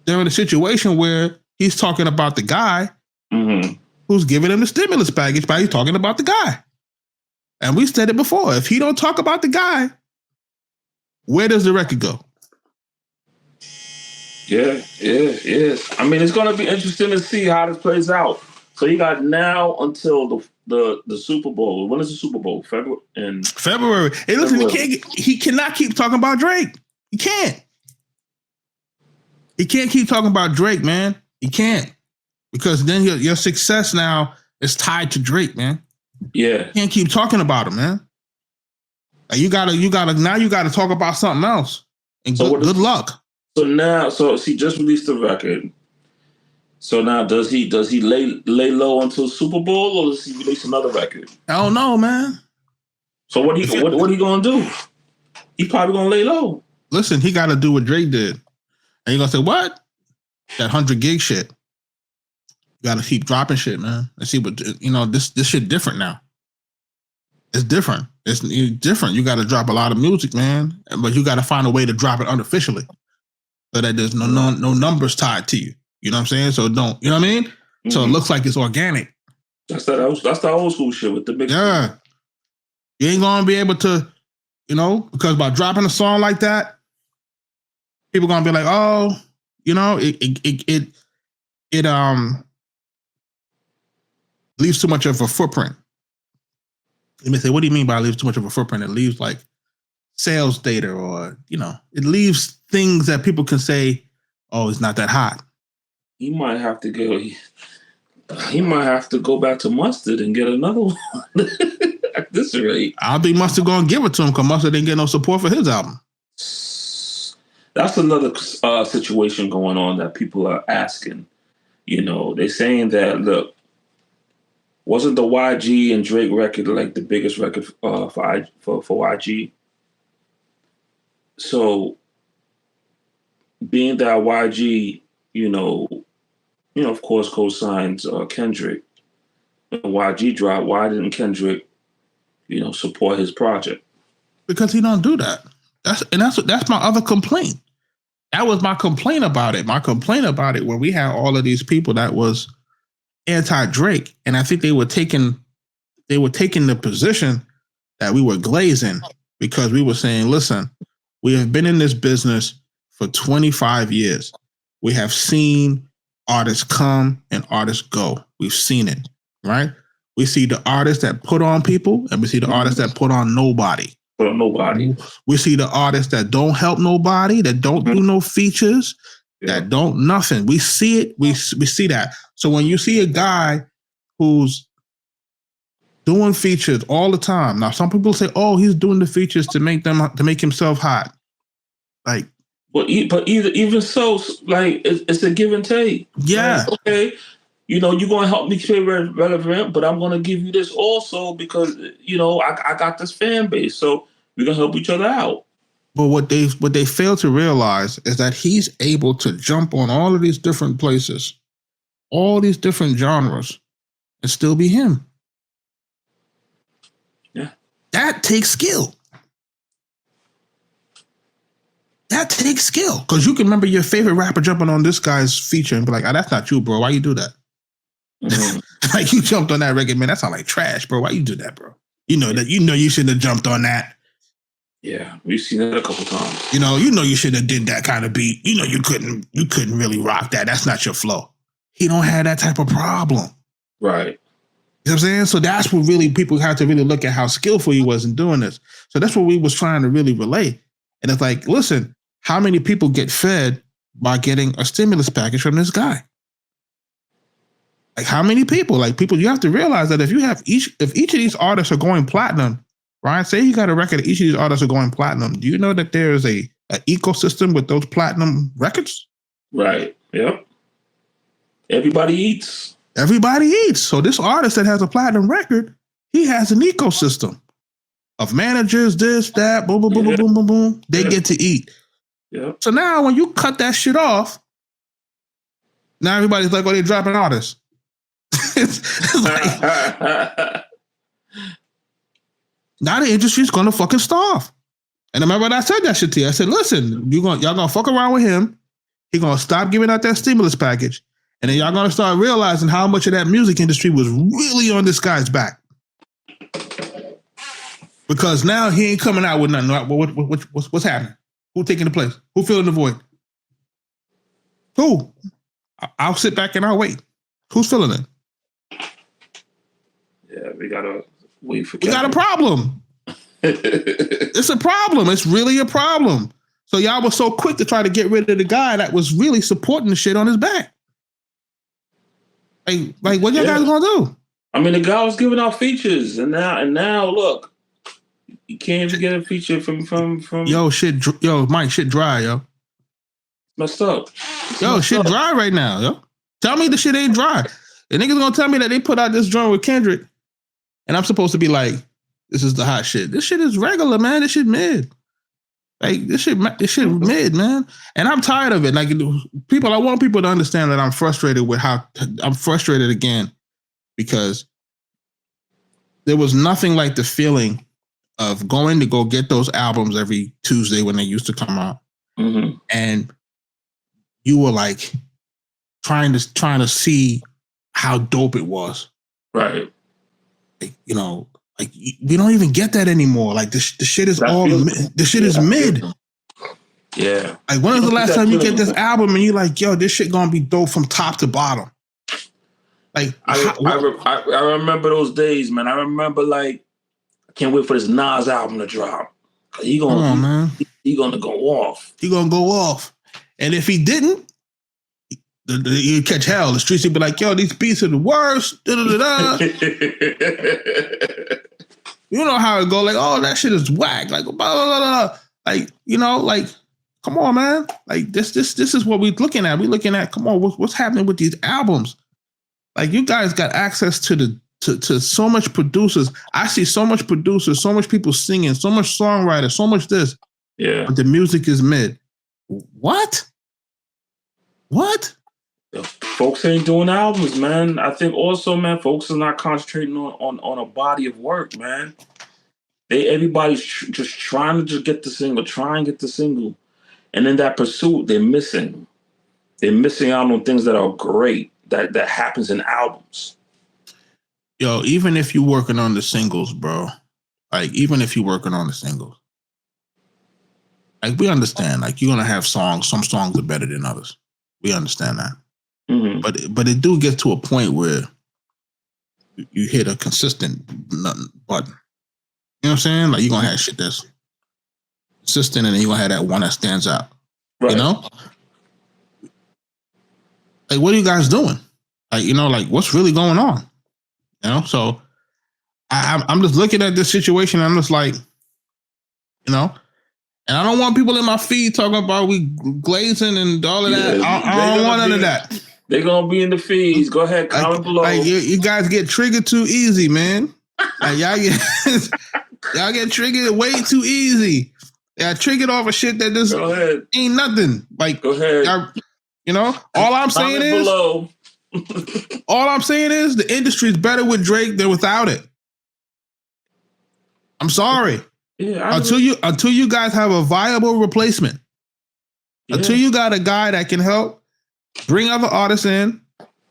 during a situation where he's talking about the guy who's giving him the stimulus package by he's talking about the guy. And we said it before. If he don't talk about the guy, where does the record go? Yeah. I mean, it's going to be interesting to see how this plays out. So you got now until the Super Bowl. When is the Super Bowl? February. Hey, listen, he cannot keep talking about Drake. He can't. He can't keep talking about Drake, man. He can't. Because then your success now is tied to Drake, man. Yeah. You can't keep talking about him, man. Like you gotta talk about something else. And so good luck. So he just released the record. So now does he lay low until Super Bowl or does he release another record? I don't know, man. So what he gonna do? He probably gonna lay low. Listen, he gotta do what Drake did. And you're gonna say, what? That 100 gig shit. You gotta keep dropping shit, man. And see what this shit different now. It's different. It's different. You gotta drop a lot of music, man. But you gotta find a way to drop it unofficially. So that there's no numbers tied to you. You know what I'm saying? So don't, you know what I mean? Mm-hmm. So it looks like it's organic. That's the old school shit with the big. Yeah. You ain't gonna be able to, because by dropping a song like that, people gonna be like, oh, it leaves too much of a footprint. You may say, what do you mean by leaves too much of a footprint? It leaves like sales data, or it leaves things that people can say, oh, it's not that hot. He might have to go. He might have to go back to Mustard and get another one. At this rate, I don't think Mustard gonna give it to him because Mustard didn't get no support for his album. That's another situation going on that people are asking. They're saying that, look, wasn't the YG and Drake record like the biggest record for YG? So, being that YG, of course, co-signs Kendrick. When YG dropped, why didn't Kendrick, support his project? Because he don't do that. That's my other complaint. That was my complaint about it. My complaint about it, where we had all of these people that was anti-Drake, and I think they were taking the position that we were glazing, because we were saying, listen, we have been in this business for 25 years. We have seen artists come and artists go. We've seen it, right? We see the artists that put on people, and we see the artists that put on nobody. We see the artists that don't help nobody, that don't do no features, that don't nothing. We see it. We see that. So when you see a guy who's doing features all the time, now some people say, "Oh, he's doing the features to make himself hot." Like, but even so, like it's a give and take. Yeah. Like, okay. You're going to help me stay relevant, but I'm going to give you this also because, I got this fan base. So we're going to help each other out. But what they fail to realize is that he's able to jump on all of these different places, all these different genres, and still be him. Yeah. That takes skill. Because you can remember your favorite rapper jumping on this guy's feature and be like, "Oh, that's not you, bro. Why you do that?" Mm-hmm. Like, you jumped on that record, man. That sound like trash, bro. Why you do that, bro? That you shouldn't have jumped on that. Yeah, we've seen that a couple times. You you shouldn't have did that kind of beat. You couldn't really rock that. That's not your flow. He don't have that type of problem. Right. You know what I'm saying? So that's what really people have to really look at, how skillful he was in doing this. So that's what we was trying to really relay. And it's like, listen, how many people get fed by getting a stimulus package from this guy? Like, how many people? Like, people, you have to realize that if each of these artists are going platinum, right? Say you got a record, each of these artists are going platinum. Do you know that there's an ecosystem with those platinum records? Right. Yep. Everybody eats. So this artist that has a platinum record, he has an ecosystem of managers, this, that, boom, boom, boom, boom, boom, boom, boom. They get to eat. Yeah. So now when you cut that shit off, now everybody's like, "Oh, they're dropping artists." It's like, now the industry's gonna fucking starve. And I remember when I said that shit to you. I said, "Listen, y'all gonna fuck around with him. He gonna stop giving out that stimulus package, and then y'all gonna start realizing how much of that music industry was really on this guy's back." Because now he ain't coming out with nothing. What's happening? Who taking the place? Who filling the void? Who? I'll sit back and I'll wait. Who's filling it? Yeah, we gotta wait for. We got a problem. It's a problem. It's really a problem. So y'all was so quick to try to get rid of the guy that was really supporting the shit on his back. Like what y'all guys gonna do? I mean, the guy was giving out features, and now look, you can't even get a feature from. Mike, shit dry, yo. Messed up. Shit dry right now, yo. Tell me the shit ain't dry. The niggas gonna tell me that they put out this joint with Kendrick, and I'm supposed to be like, "This is the hot shit." This shit is regular, man. This shit mid. Like, this shit mid, man. And I'm tired of it. Like, I want people to understand that I'm frustrated again, because there was nothing like the feeling of going to go get those albums every Tuesday when they used to come out. Mm-hmm. And you were like trying to see how dope it was. Right. Like, Like we don't even get that anymore. Like the shit is the shit is mid. Yeah. Like when was the last time you get this album and you're like, yo, this shit gonna be dope from top to bottom? Like I remember those days, man. I remember like I can't wait for this Nas album to drop. He gonna go off. He gonna go off. And if he didn't, you catch hell. The streets would be like, yo, these beats are the worst. Da, da, da, da. You know how it go. Like, oh, that shit is whack. Like, blah, blah, blah, blah. Like, you know, like, come on, man. Like, this is what we're looking at. We're looking at, come on, what's happening with these albums? Like, you guys got access to to so much producers. I see so much producers, so much people singing, so much songwriters, so much this. Yeah. But the music is mid. What? Folks ain't doing albums, man. I think also, man, folks are not concentrating on a body of work, man. Everybody's just trying to just get the single, try and get the single. And in that pursuit, they're missing. They're missing out on things that are great, that happens in albums. Yo, even if you're working on the singles, bro, like, even if you're working on the singles, like, we understand, like, you're going to have songs. Some songs are better than others. We understand that. Mm-hmm. But it do get to a point where you hit a consistent button. You know what I'm saying? Like, you're going to have shit that's consistent, and then you're going to have that one that stands out. Right. You know? Like, what are you guys doing? Like, you know, like, what's really going on? You know? So I'm just looking at this situation, and I'm just like, you know, and I don't want people in my feed talking about we glazing and all of that. I don't want none of that. They're going to be in the feeds. Go ahead, comment below. Like, you guys get triggered too easy, man. Like, y'all get triggered way too easy. Yeah, triggered off of shit that just ain't nothing. Like, go ahead. You know, all I'm saying is the industry is better with Drake than without it. I'm sorry. Yeah, until you guys have a viable replacement. Yeah. Until you got a guy that can help bring other artists in,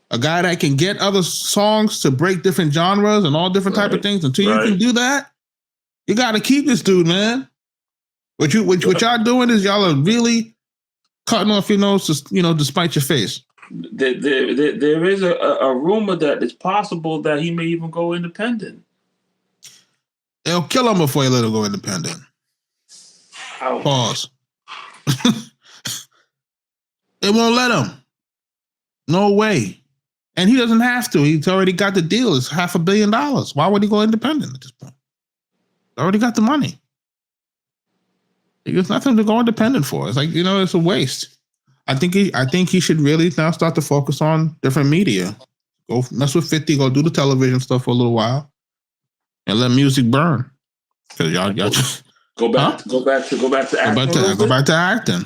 a guy that can get other songs to break different genres and all different type of things. Until you can do that, you got to keep this dude, man. What y'all doing is y'all are really cutting off your nose, you know, despite your face. There is a rumor that it's possible that he may even go independent. They'll kill him before he let him go independent. Ouch. Pause. They won't let him. No way. And he doesn't have to. He's already got the deal. It's $500 million. Why would he go independent at this point? He already got the money. There's nothing to go independent for. It's like, you know, it's a waste. I think he should really now start to focus on different media. Go mess with 50. Go do the television stuff for a little while, and let music burn. Because y'all just go back to acting. Go back to acting.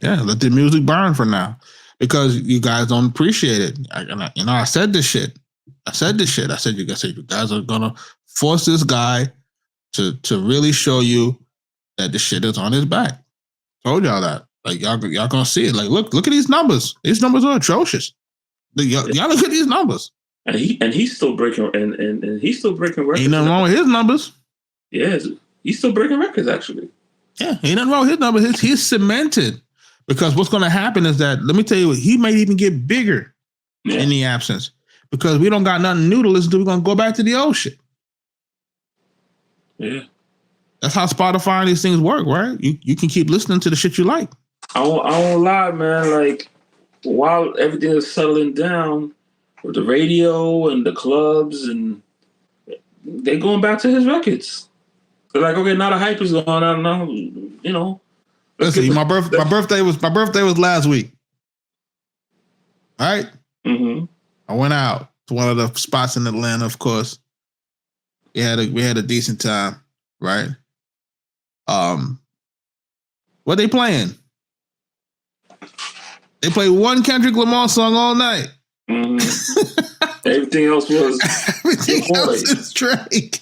Yeah, let the music burn for now, because you guys don't appreciate it. I said this shit. I said you guys are gonna force this guy to really show you that the shit is on his back. Told y'all that. Like, y'all gonna see it. Like, look at these numbers. These numbers are atrocious. Y'all look at these numbers. And he's still breaking and he's still breaking records. Ain't nothing wrong with his numbers. Yes, he's still breaking records actually. Yeah, ain't nothing wrong with his numbers. He's cemented. Because what's gonna happen is that, let me tell you, he might even get bigger in the absence. Because we don't got nothing new to listen to. We're gonna go back to the old shit. Yeah. That's how Spotify and these things work, right? You can keep listening to the shit you like. I won't lie, man. Like, while everything is settling down with the radio and the clubs, and they're going back to his records. They're like, okay, now the hype is going on now. You know. Listen, my birthday was last week. All right. Mm-hmm. I went out to one of the spots in Atlanta. Of course, we had a decent time, right? What they playing? They played one Kendrick Lamar song all night. Mm-hmm. Everything else is Drake.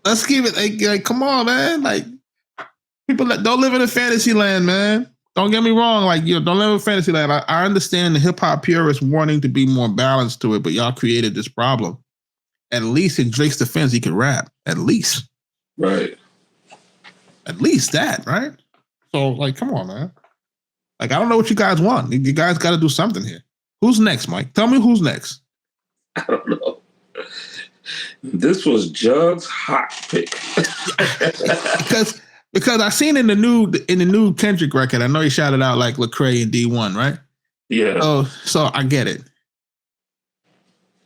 Let's keep it like, come on, man. Like, people that don't live in a fantasy land, man. Don't get me wrong. Like, don't live in a fantasy land. I understand the hip hop purists wanting to be more balanced to it, but y'all created this problem. at least in Drake's defense, he could rap. At least. Right. At least that, right? So, like, come on, man. Like, I don't know what you guys want. You guys got to do something here. Who's next, Mike? Tell me who's next. I don't know. This was Jug's hot pick. because I seen in the new Kendrick record, I know he shouted out like Lecrae and D1, right? Yeah. So I get it.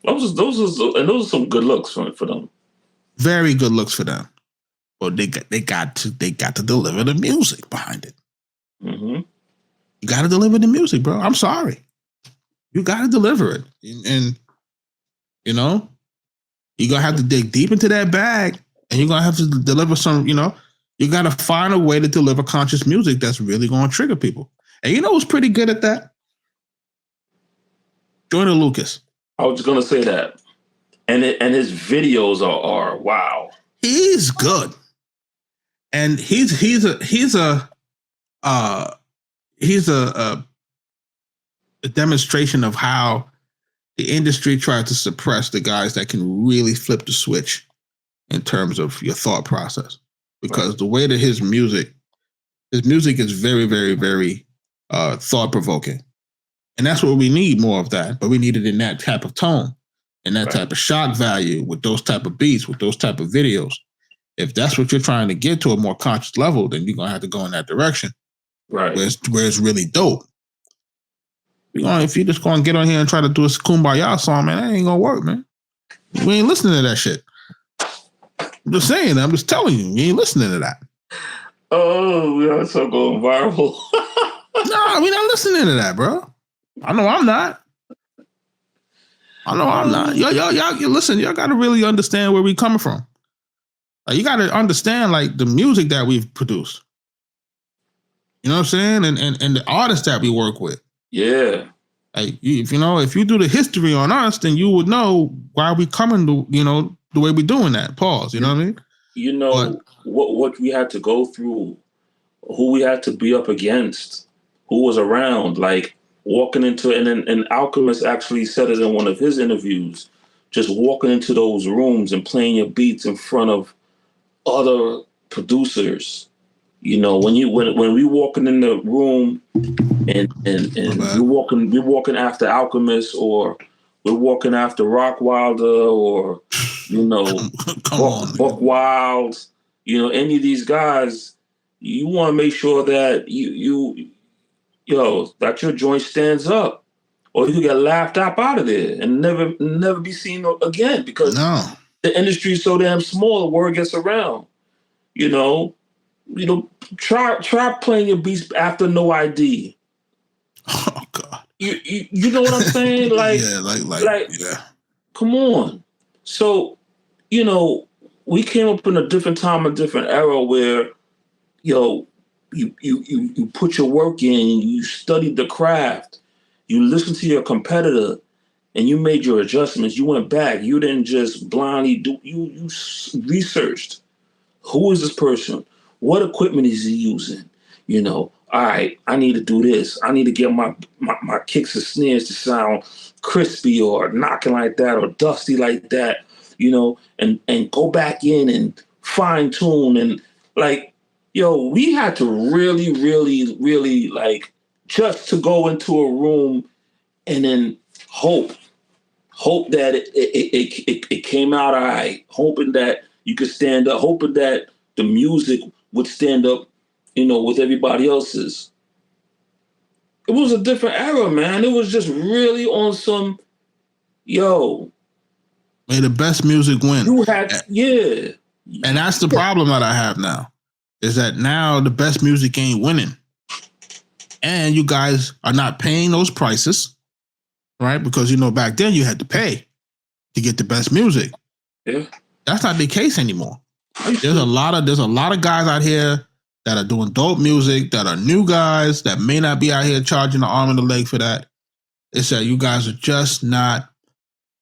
Those are some good looks for them. Very good looks for them. But they got to deliver the music behind it. Mm-hmm. You got to deliver the music, bro. I'm sorry. You got to deliver it. And you know, you're going to have to dig deep into that bag and you're going to have to deliver some, you know, you got to find a way to deliver conscious music that's really going to trigger people. And you know who's pretty good at that? Joyner Lucas. I was going to say that. And his videos are wow. He's good. And he's a demonstration of how the industry tried to suppress the guys that can really flip the switch in terms of your thought process. Because the way that his music is very, very, very thought-provoking. And that's what we need more of that. But we need it in that type of tone, in that type of shock value, with those type of beats, with those type of videos. If that's what you're trying to get to a more conscious level, then you're going to have to go in that direction. Right. Where it's really dope. If you just go and get on here and try to do a Kumbaya song, man, that ain't going to work, man. We ain't listening to that shit. I'm just saying, I'm just telling you, you ain't listening to that. Oh, we are so going viral. No, we're not listening to that, bro. I know I'm not. Y'all listen, y'all got to really understand where we coming from. Like, you got to understand, like, the music that we've produced. You know what I'm saying? And the artists that we work with. Yeah. Like, if you do the history on us, then you would know why we coming to, the way we're doing that. Pause. You know what I mean? You know, what we had to go through, who we had to be up against, who was around, like walking into, and Alchemist actually said it in one of his interviews, just walking into those rooms and playing your beats in front of other producers. You know, when we walking in the room and we're walking after Alchemist, or we're walking after Rock Wilder, or Buck Wild, any of these guys, you want to make sure that that your joint stands up, or you get laughed out of there and never be seen again, because the industry is so damn small, the word gets around. Try playing your beats after No ID. Oh God. You know what I'm saying? Like, yeah. Come on. So, we came up in a different time, a different era where, you put your work in, you studied the craft, you listened to your competitor, and you made your adjustments. You went back. You didn't just blindly do. You researched. Who is this person? What equipment is he using? All right, I need to do this. I need to get my kicks and snares to sound crispy or knocking like that or dusty like that, and go back in and fine tune. And we had to really, really, really, just to go into a room and then hope that it came out all right, hoping that you could stand up, hoping that the music would stand up, with everybody else's. It was a different era, man. It was just really on some, may the best music win. You had, yeah. And that's the problem that I have now, is that now the best music ain't winning. And you guys are not paying those prices, right? Because, back then you had to pay to get the best music. Yeah. That's not the case anymore. There's a lot of guys out here that are doing dope music, that are new guys that may not be out here charging the arm and the leg for that. It's that you guys are just not,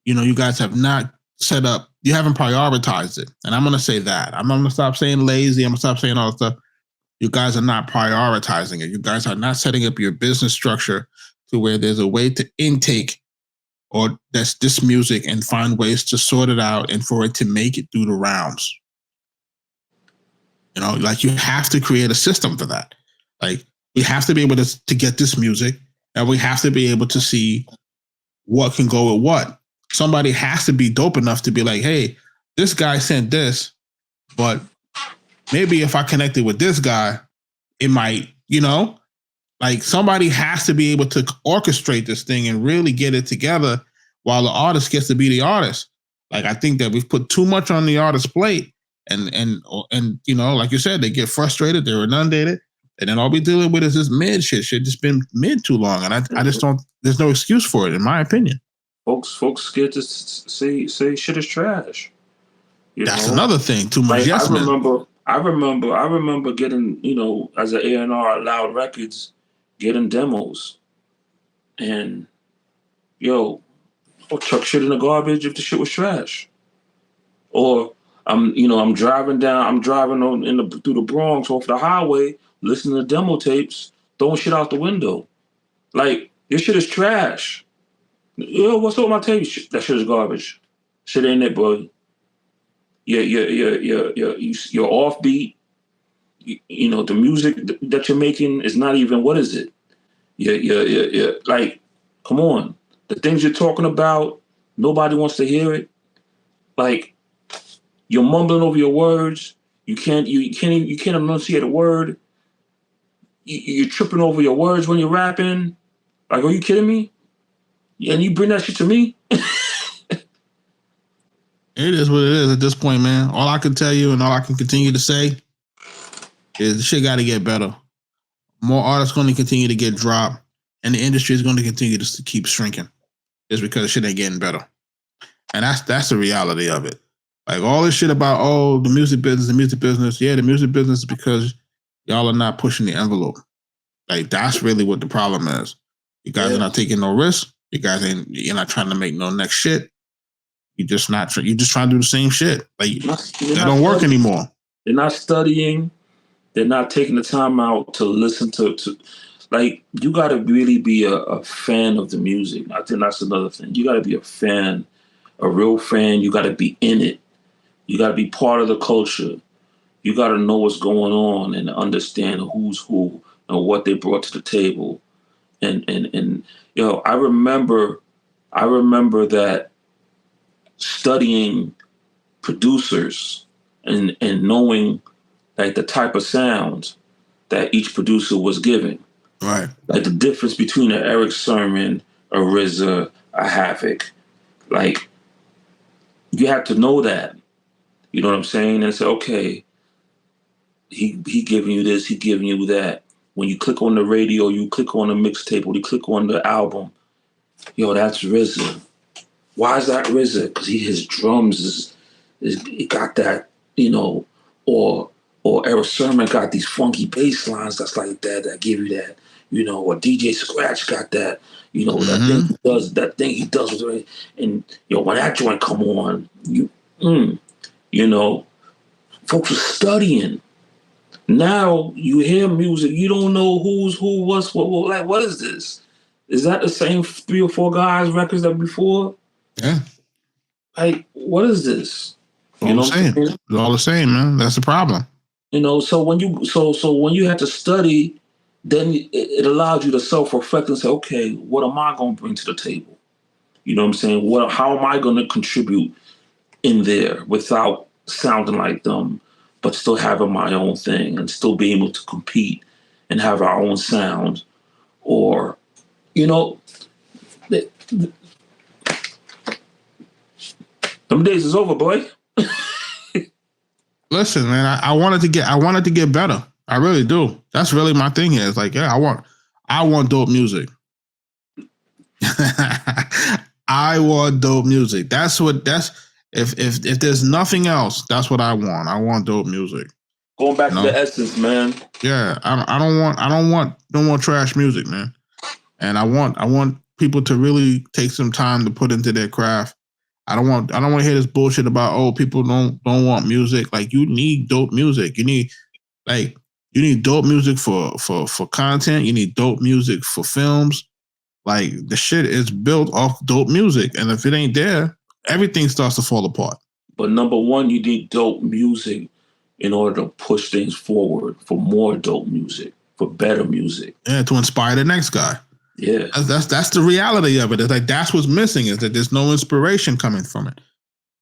you guys have not set up, you haven't prioritized it. And I'm going to say that. I'm going to stop saying lazy. I'm going to stop saying all that stuff. You guys are not prioritizing it. You guys are not setting up your business structure to where there's a way to intake or that's this music and find ways to sort it out and for it to make it through the rounds. You know, like you have to create a system for that. Like we have to be able to get this music, and we have to be able to see what can go with what. Somebody has to be dope enough to be like, hey, this guy sent this, but maybe if I connected with this guy, it might, you know, like somebody has to be able to orchestrate this thing and really get it together while the artist gets to be the artist. Like I think that we've put too much on the artist's plate, and you know, like you said, they get frustrated, they're inundated, and then all we dealing with is this mid shit. Shit just been mid too long, and I just don't. There's no excuse for it, in my opinion. Folks scared to say shit is trash. That's another thing. Too much. Like, yes, I remember getting, you know, as an A&R at Loud Records, getting demos, and yo, I'll chuck shit in the garbage if the shit was trash. Or I'm driving through the Bronx off the highway, listening to demo tapes, throwing shit out the window. Like, your shit is trash. Yo, what's up with my tape? That shit is garbage. Shit ain't it, bro. You're offbeat. You know, the music that you're making is not even, what is it? You're like, come on. The things you're talking about, nobody wants to hear it. Like, you're mumbling over your words. You can't enunciate a word. You're tripping over your words when you're rapping. Like, are you kidding me? And you bring that shit to me? It is what it is at this point, man. All I can tell you and all I can continue to say is the shit got to get better. More artists going to continue to get dropped, and the industry is going to continue to keep shrinking. It's because shit ain't getting better. And that's the reality of it. Like all this shit about, the music business. Yeah, the music business is because y'all are not pushing the envelope. Like that's really what the problem is. You guys are not taking no risks. You're not trying to make no next shit. You're just trying to do the same shit. Like that don't work anymore. They're not studying. They're not taking the time out to listen to like, you got to really be a fan of the music. I think that's another thing. You got to be a fan, a real fan. You got to be in it. You got to be part of the culture. You got to know what's going on and understand who's who and what they brought to the table. And you know, I remember that studying producers and knowing like the type of sound that each producer was giving. Right. Like the difference between an Eric Sermon, a RZA, a Havoc. Like, you have to know that. You know what I'm saying? And say, okay, he giving you this, he giving you that. When you click on the radio, you click on the mixtape, or you click on the album, yo, that's RZA. Why is that RZA? Because his drums he got that, you know, or Eric Sermon got these funky bass lines that's like that give you that, you know, or DJ Scratch got that, you know, that thing he does with it. And, you know, when that joint come on, you know, folks are studying. Now you hear music, you don't know who's who, what's what, like, what is this? Is that the same 3 or 4 guys' records that before? Yeah. Like, what is this? You know what I'm saying? It's all the same, man. That's the problem. You know, so when you have to study, then it allows you to self-reflect and say, okay, what am I going to bring to the table? You know what I'm saying? How am I going to contribute in there without sounding like them, but still having my own thing and still being able to compete and have our own sound? Or, you know, them days is over, boy. Listen, man, I wanted to get better. I really do. That's really my thing here. It's like, yeah, I want dope music. I want dope music. If there's nothing else, that's what I want. I want dope music. Going back to the essence, man. Yeah, I don't want no more trash music, man. And I want people to really take some time to put into their craft. I don't want to hear this bullshit about people don't want music. Like, you need dope music. You need dope music for content. You need dope music for films. Like the shit is built off dope music, and if it ain't there, everything starts to fall apart. But number one, you need dope music in order to push things forward for more dope music, for better music. Yeah, to inspire the next guy. Yeah, that's the reality of it. It's like that's what's missing, is that there's no inspiration coming from it,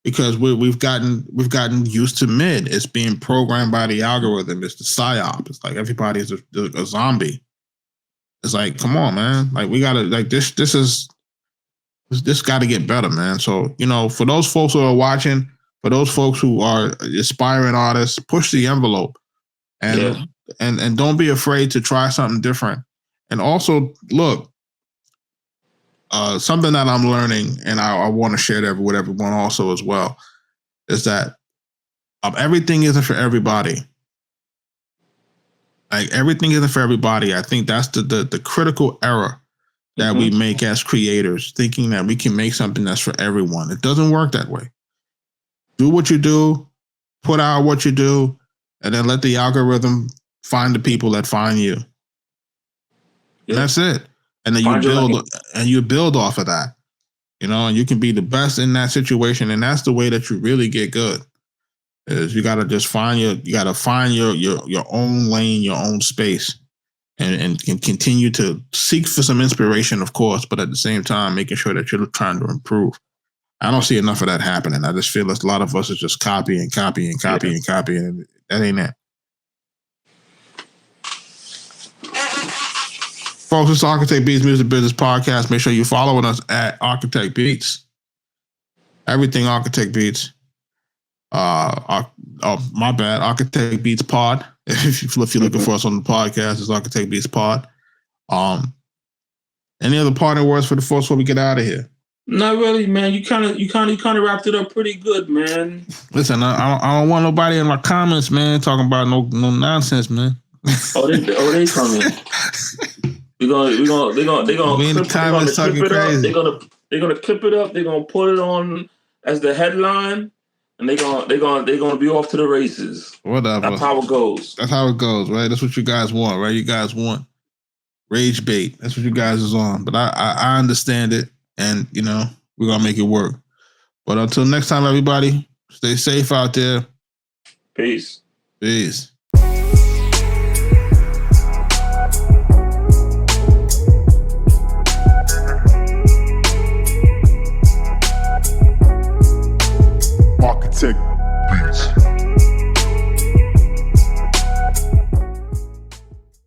because we've gotten used to mid. It's being programmed by the algorithm. It's the psyop. It's like everybody's a zombie. It's like, come on, man. Like we gotta this got to get better, man. So for those folks who are watching, for those folks who are aspiring artists, push the envelope, and don't be afraid to try something different. And also, look, something that I'm learning, and I want to share that with everyone also as well, is that everything isn't for everybody. Like everything isn't for everybody. I think that's the critical error that we make as creators, thinking that we can make something that's for everyone. It doesn't work that way. Do what you do, put out what you do, and then let the algorithm find the people that find you. And that's it. And then you build off of that, and you can be the best in that situation. And that's the way that you really get good. Is you gotta just find your own lane, your own space, and continue to seek for some inspiration, of course, but at the same time making sure that you're trying to improve. I don't see enough of that happening. I just feel a lot of us are just copying, and that ain't it. Folks, it's Arkatech Beatz Music Business Podcast. Make sure you're following us at Arkatech Beatz. Everything Arkatech Beatz. My bad. Arkatech Beatz Pod. If you're looking for us on the podcast, it's Arkatech Beatz Pod. Any other parting words for the folks before we get out of here? Not really, man. You kind of wrapped it up pretty good, man. Listen, I don't want nobody in my comments, man, talking about no nonsense, man. They coming. They're gonna clip it up. They're gonna clip it up. They're gonna put it on as the headline, and they're gonna be off to the races. Whatever. That's how it goes. That's how it goes, right? That's what you guys want, right? You guys want rage bait. That's what you guys is on. But I understand it, and we're gonna make it work. But until next time, everybody, stay safe out there. Peace. Peace. Arkatech